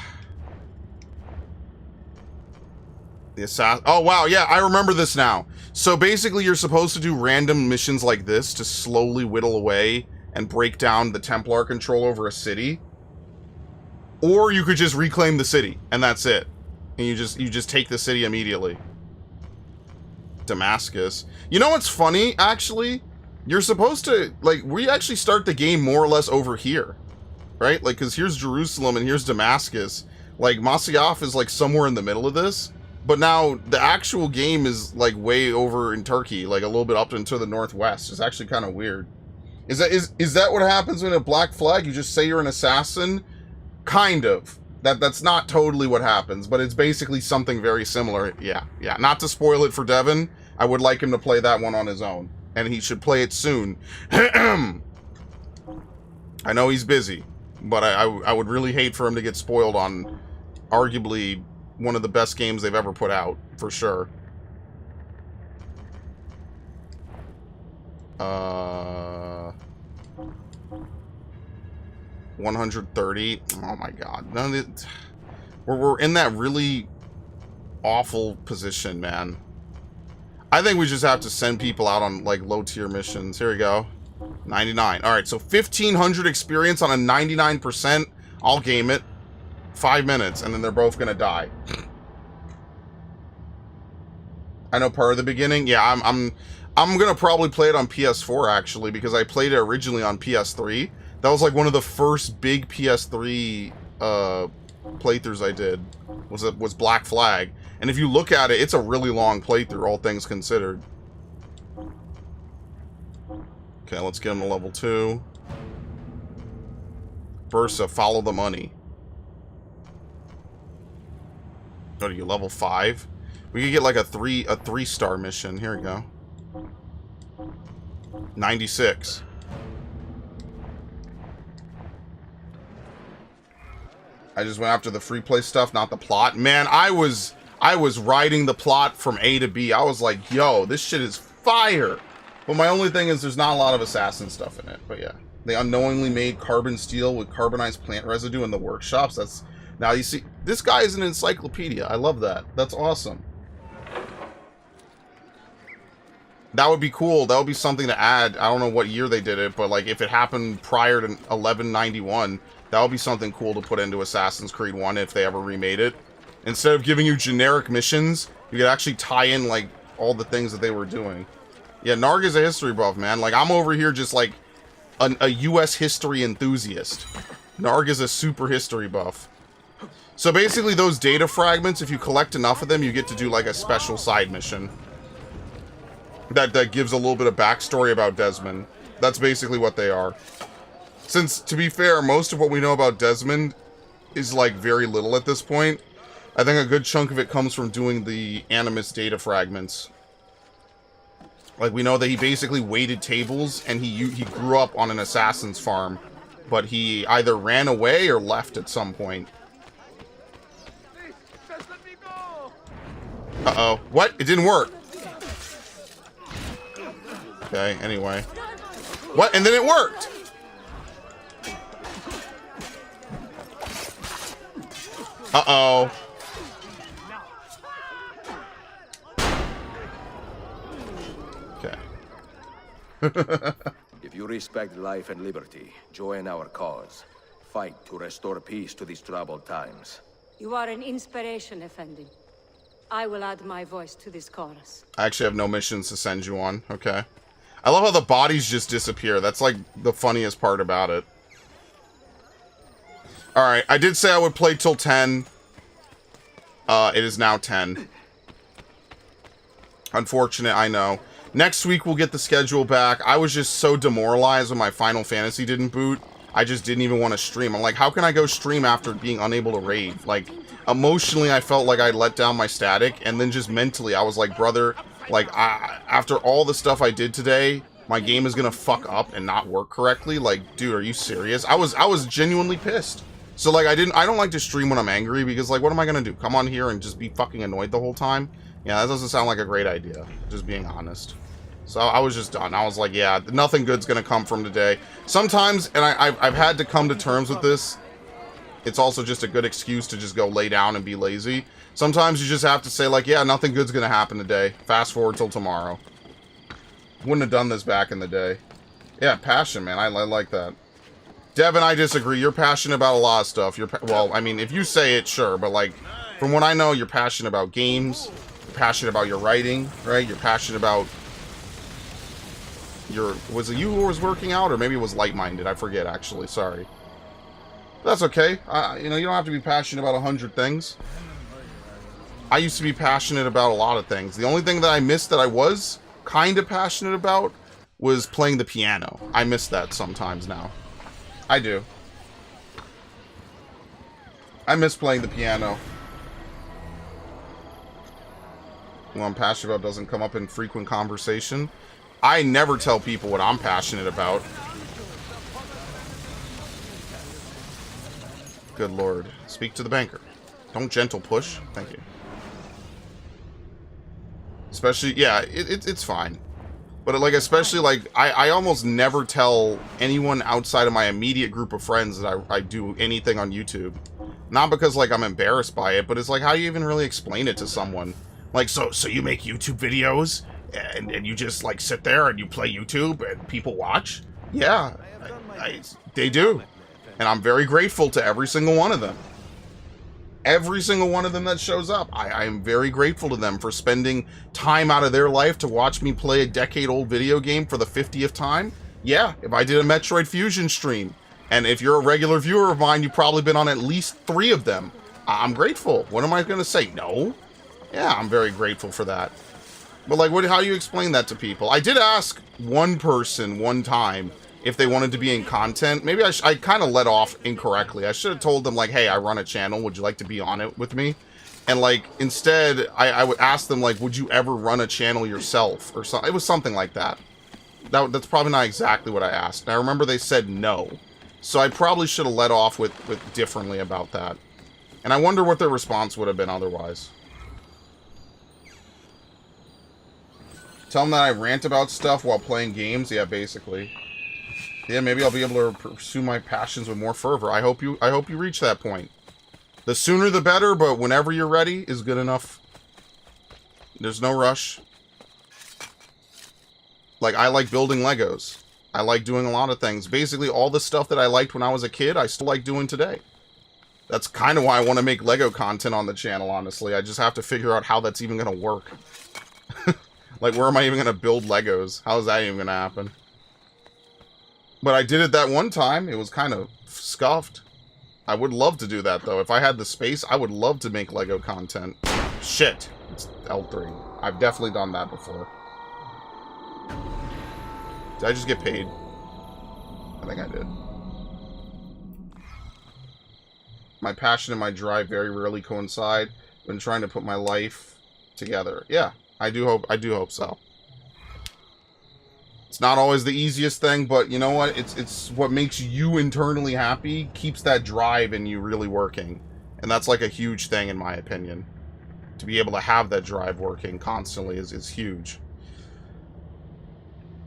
The assassin. Oh, wow. Yeah, I remember this now. So basically, you're supposed to do random missions like this to slowly whittle away and break down the Templar control over a city. Or you could just reclaim the city, and that's it. And you just take the city immediately. Damascus. You know what's funny, actually? You're supposed to, like, we actually start the game more or less over here. Right? Like, because here's Jerusalem and here's Damascus. Like, Masyaf is, like, somewhere in the middle of this. But now, the actual game is, like, way over in Turkey. Like, a little bit up into the northwest. It's actually kind of weird. Is that what happens when a Black Flag? You just say you're an assassin? Kind of. That's not totally what happens, but it's basically something very similar. Yeah. Not to spoil it for Devin, I would like him to play that one on his own. And he should play it soon. I know he's busy, but I would really hate for him to get spoiled on arguably one of the best games they've ever put out, for sure. 130. Oh my god. None of it. We're in that really awful position, man. I think we just have to send people out on, like, low-tier missions. Here we go. 99. Alright, so 1,500 experience on a 99%. I'll game it. 5 minutes, and then they're both gonna die. I know part of the beginning. Yeah, I'm gonna probably play it on PS4, actually, because I played it originally on PS3. That was, like, one of the first big PS3 playthroughs I did. Was Black Flag. And if you look at it, it's a really long playthrough, all things considered. Okay, let's get him to level 2. Bursa, follow the money. Go to you, level 5. We could get like a 3-star mission. Here we go. 96. I just went after the free play stuff, not the plot. Man, I was writing the plot from A to B. I was like, yo, this shit is fire. But my only thing is there's not a lot of assassin stuff in it. But yeah. They unknowingly made carbon steel with carbonized plant residue in the workshops. That's... Now, you see, this guy is an encyclopedia. I love that. That's awesome. That would be cool. That would be something to add. I don't know what year they did it, but like if it happened prior to 1191, that would be something cool to put into Assassin's Creed 1 if they ever remade it. Instead of giving you generic missions, you could actually tie in like all the things that they were doing. Yeah, Narg is a history buff, man. Like, I'm over here just like a U.S. history enthusiast. Narg is a super history buff. So basically those data fragments, if you collect enough of them, you get to do like a special side mission. That gives a little bit of backstory about Desmond. That's basically what they are. Since, to be fair, most of what we know about Desmond is like very little at this point. I think a good chunk of it comes from doing the Animus data fragments. Like, we know that he basically waited tables, and he grew up on an assassin's farm. But he either ran away or left at some point. Uh-oh. What? It didn't work. Okay, anyway. What? And then it worked! Uh-oh. Okay. If you respect life and liberty, join our cause. Fight to restore peace to these troubled times. You are an inspiration, Effendi. I will add my voice to this chorus. I actually have no missions to send you on. Okay. I love how the bodies just disappear. That's like the funniest part about it. Alright, I did say I would play till 10. It is now 10. Unfortunate, I know. Next week we'll get the schedule back. I was just so demoralized when my Final Fantasy didn't boot. I just didn't even want to stream. I'm like, how can I go stream after being unable to raid? Like, emotionally I felt like I'd let down my static, and then just mentally I was like, brother, like, after all the stuff I did today, my game is gonna fuck up and not work correctly. Like, dude, are you serious? I was genuinely pissed. So like, I don't like to stream when I'm angry, because like, what am I gonna do? Come on here and just be fucking annoyed the whole time? Yeah, that doesn't sound like a great idea, just being honest. So I was just done. I was like, yeah, nothing good's gonna come from today. Sometimes, and I've had to come to terms with this, it's also just a good excuse to just go lay down and be lazy. Sometimes you just have to say, like, yeah, nothing good's gonna happen today. Fast forward till tomorrow. Wouldn't have done this back in the day. Yeah, passion, man. I like that. Devin, I disagree. You're passionate about a lot of stuff. Well, I mean, if you say it, sure. But, like, from what I know, you're passionate about games. You're passionate about your writing, right? You're passionate about was it you who was working out, or maybe it was Light-Minded? I forget, actually. Sorry. That's okay. You know, you don't have to be passionate about 100 things. I used to be passionate about a lot of things. The only thing that I missed that I was kind of passionate about was playing the piano. I miss that sometimes now. I do. I miss playing the piano. What I'm passionate about doesn't come up in frequent conversation. I never tell people what I'm passionate about. Good lord. Speak to the banker. Don't gentle push. Thank you. Especially, yeah, it's fine. But, like, especially, like, I almost never tell anyone outside of my immediate group of friends that I do anything on YouTube. Not because, like, I'm embarrassed by it, but it's like, how do you even really explain it to someone? Like, so you make YouTube videos, and you just, like, sit there and you play YouTube and people watch? Yeah, they do. And I'm very grateful to every single one of them. Every single one of them that shows up, I am very grateful to them for spending time out of their life to watch me play a decade-old video game for the 50th time. Yeah, if I did a Metroid Fusion stream, and if you're a regular viewer of mine, you've probably been on at least 3 of them. I'm grateful. What am I going to say? No? Yeah, I'm very grateful for that. But, like, how do you explain that to people? I did ask one person one time if they wanted to be in content. Maybe I kind of let off incorrectly. I should have told them, like, hey, I run a channel. Would you like to be on it with me? And, like, instead, I would ask them, like, would you ever run a channel yourself? Or something. It was something like that. That's probably not exactly what I asked. And I remember they said no. So I probably should have let off with differently about that. And I wonder what their response would have been otherwise. Tell them that I rant about stuff while playing games? Yeah, basically. Yeah, maybe I'll be able to pursue my passions with more fervor. I hope you reach that point. The sooner the better, but whenever you're ready is good enough. There's no rush. Like, I like building Legos. I like doing a lot of things. Basically, all the stuff that I liked when I was a kid, I still like doing today. That's kind of why I want to make Lego content on the channel, honestly. I just have to figure out how that's even going to work. Like, where am I even going to build Legos? How is that even going to happen? But I did it that one time. It was kind of scuffed. I would love to do that, though. If I had the space, I would love to make Lego content. Shit. It's L3. I've definitely done that before. Did I just get paid? I think I did. My passion and my drive very rarely coincide. I've been trying to put my life together. Yeah, I do hope so. It's not always the easiest thing, but you know what? It's what makes you internally happy, keeps that drive in you really working. And that's like a huge thing in my opinion. To be able to have that drive working constantly is huge.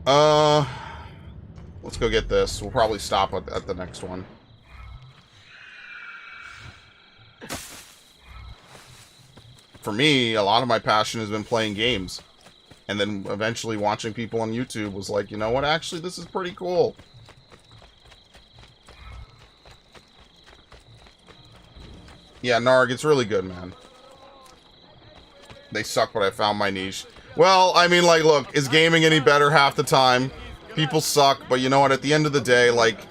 Let's go get this. We'll probably stop at the next one. For me, a lot of my passion has been playing games. And then eventually watching people on YouTube was like, you know what, actually this is pretty cool. Yeah, Narg, it's really good, man. They suck, but I found my niche. Well, I mean, like, look, is gaming any better half the time? People suck, but you know what, at the end of the day, like,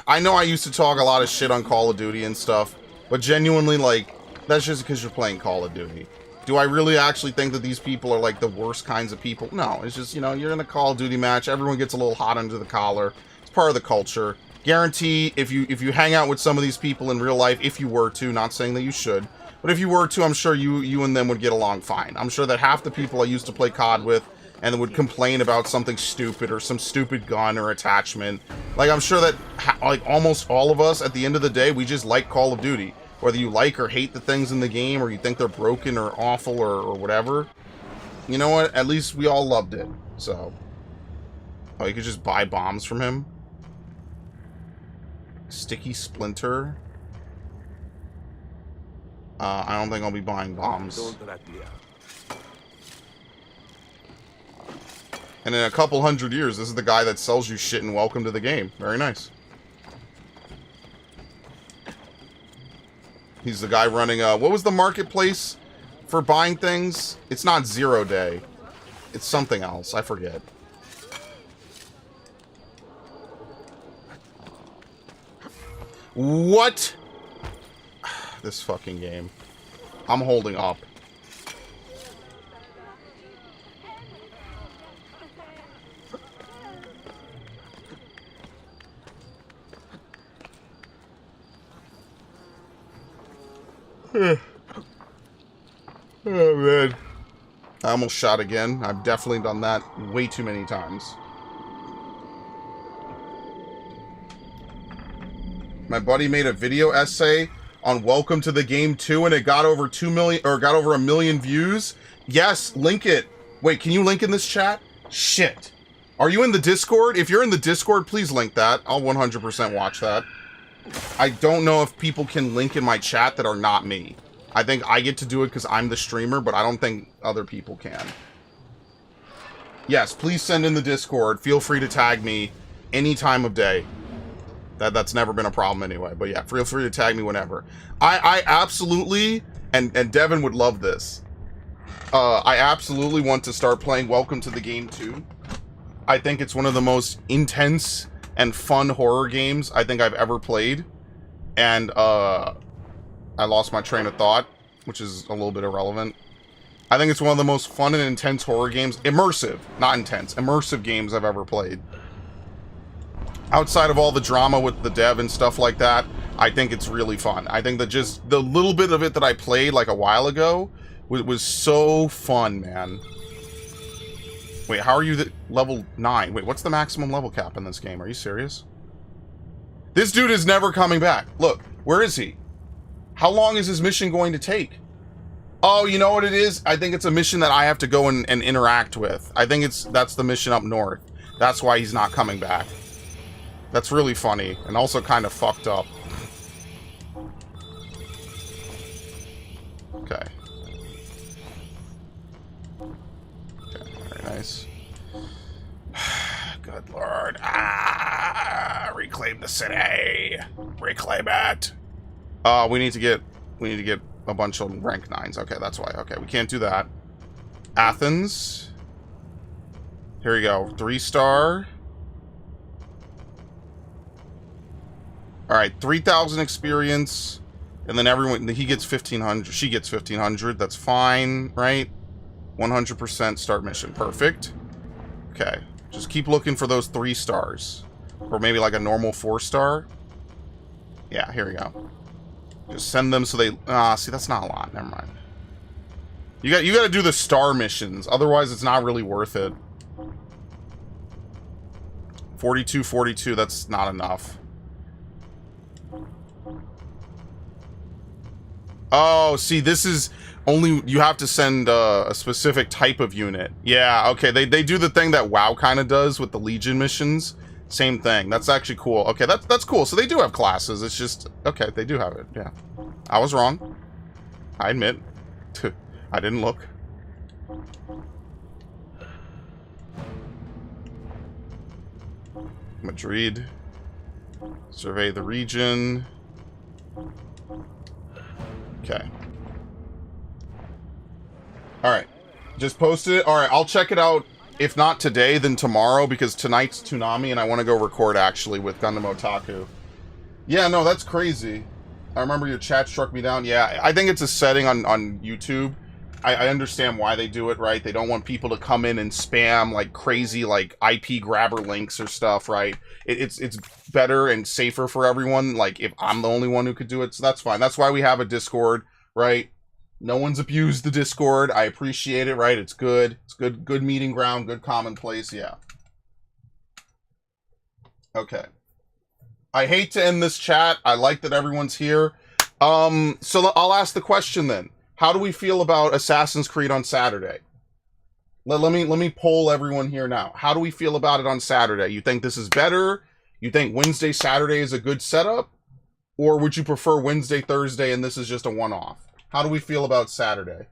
I know I used to talk a lot of shit on Call of Duty and stuff, but genuinely, like, that's just because you're playing Call of Duty. Do I really actually think that these people are, like, the worst kinds of people? No, it's just, you know, you're in a Call of Duty match, everyone gets a little hot under the collar. It's part of the culture. Guarantee, if you hang out with some of these people in real life, if you were to, not saying that you should, but if you were to, I'm sure you and them would get along fine. I'm sure that half the people I used to play COD with and would complain about something stupid or some stupid gun or attachment. Like, I'm sure that, like, almost all of us, at the end of the day, we just like Call of Duty. whether you like or hate the things in the game, or you think they're broken or awful or whatever, you know what? At least we all loved it. So, oh, you could just buy bombs from him. Sticky Splinter. I don't think I'll be buying bombs. And in a couple hundred years, this is the guy that sells you shit in Welcome to the Game. Very nice. He's the guy running, what was the marketplace for buying things? It's not Zero Day. It's something else. I forget. What? This fucking game. I'm holding up. Oh, man. I almost shot again. I've definitely done that way too many times. My buddy made a video essay on Welcome to the Game 2 and it got over 2 million, or got over 1 million views. Yes, link it. Wait, can you link in this chat? Shit. Are you in the Discord? If you're in the Discord, please link that. I'll 100% watch that. I don't know if people can link in my chat that are not me. I think I get to do it because I'm the streamer, but I don't think other people can. Yes, please send in the Discord. Feel free to tag me any time of day. That's never been a problem anyway. But yeah, feel free to tag me whenever. I absolutely, and Devin would love this. I absolutely want to start playing Welcome to the Game 2. I think it's one of the most intense and fun horror games I think I've ever played. And I lost my train of thought, which is a little bit irrelevant. I think it's one of the most fun and intense horror games, immersive, not intense, immersive games I've ever played. Outside of all the drama with the dev and stuff like that, I think it's really fun. I think that just the little bit of it that I played like a while ago was so fun, man. Wait, how are you level 9? Wait, what's the maximum level cap in this game? Are you serious? This dude is never coming back. Look, where is he? How long is his mission going to take? Oh, you know what it is? I think it's a mission that I have to go and interact with. I think that's the mission up north. That's why he's not coming back. That's really funny and also kind of fucked up. Okay. Okay, very nice. Good lord. Ah, reclaim the city. Reclaim it. We need to get a bunch of rank 9s. Okay, that's why. Okay, we can't do that. Athens. Here we go. 3-star. Alright, 3,000 experience. And then everyone, he gets 1,500. She gets 1,500. That's fine, right? 100% start mission. Perfect. Okay. Just keep looking for those 3 stars. Or maybe like a normal 4-star. Yeah, here we go. Just send them so they... see, that's not a lot. Never mind. You got to do the star missions. Otherwise, it's not really worth it. 42, 42. That's not enough. Oh, see, this is only... You have to send a specific type of unit. Yeah, okay. They do the thing that WoW kind of does with the Legion missions. Same thing. That's actually cool. Okay, that's cool. So they do have classes. It's just... Okay, they do have it. Yeah. I was wrong. I admit. I didn't look. Madrid. Survey the region. Okay. Alright. Just posted it. Alright, I'll check it out. If not today, then tomorrow, because tonight's Toonami, and I want to go record, actually, with Gundam Otaku. Yeah, no, that's crazy. I remember your chat struck me down. Yeah, I think it's a setting on YouTube. I understand why they do it, right? They don't want people to come in and spam, like, crazy, like, IP grabber links or stuff, right? It's better and safer for everyone, like, if I'm the only one who could do it, so that's fine. That's why we have a Discord, right? No one's abused the Discord. I appreciate it, right? It's good. It's good meeting ground, good commonplace, yeah. Okay. I hate to end this chat. I like that everyone's here. So I'll ask the question then. How do we feel about Assassin's Creed on Saturday? Let me poll everyone here now. How do we feel about it on Saturday? You think this is better? You think Wednesday, Saturday is a good setup? Or would you prefer Wednesday, Thursday, and this is just a one-off? How do we feel about Saturday?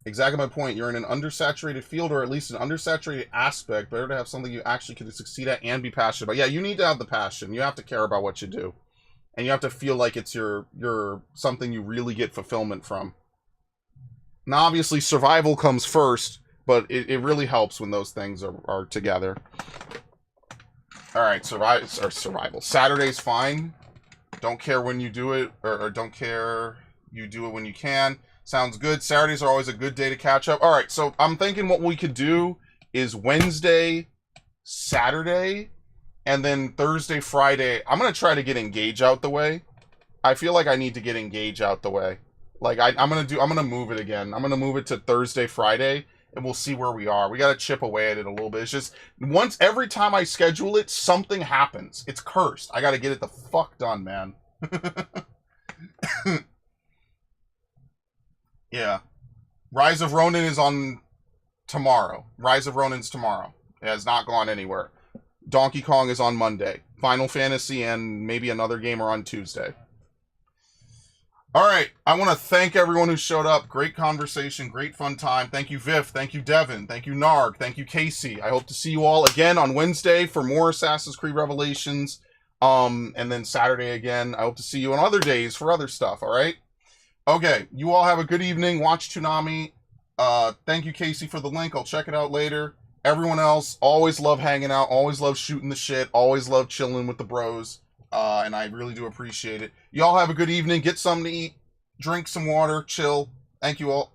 Exactly my point. You're in an undersaturated field, or at least an undersaturated aspect. Better to have something you actually can succeed at and be passionate about. Yeah, you need to have the passion. You have to care about what you do. And you have to feel like it's your something you really get fulfillment from. Now, obviously, survival comes first, but it really helps when those things are together. All right, survival. Saturday's fine. Don't care when you do it, or don't care you do it when you can. Sounds good. Saturdays are always a good day to catch up. All right, so I'm thinking what we could do is Wednesday, Saturday, and then Thursday, Friday. I'm going to try to get Engage out the way. I feel like I need to get Engage out the way. Like, I'm going to move it again. I'm going to move it to Thursday, Friday, and we'll see where we are. We got to chip away at it a little bit. It's just, every time I schedule it, something happens. It's cursed. I got to get it the fuck done, man. Yeah. Rise of Ronin is on tomorrow. Rise of Ronin's tomorrow. It has not gone anywhere. Donkey Kong is on Monday. Final Fantasy and maybe another game are on Tuesday. All right. I want to thank everyone who showed up. Great conversation. Great fun time. Thank you, Viv. Thank you, Devin. Thank you, Narg. Thank you, Casey. I hope to see you all again on Wednesday for more Assassin's Creed Revelations. And then Saturday again. I hope to see you on other days for other stuff. All right. Okay. You all have a good evening. Watch Toonami. Thank you, Casey, for the link. I'll check it out later. Everyone else, always love hanging out. Always love shooting the shit. Always love chilling with the bros. And I really do appreciate it. Y'all have a good evening. Get something to eat. Drink some water. Chill. Thank you all.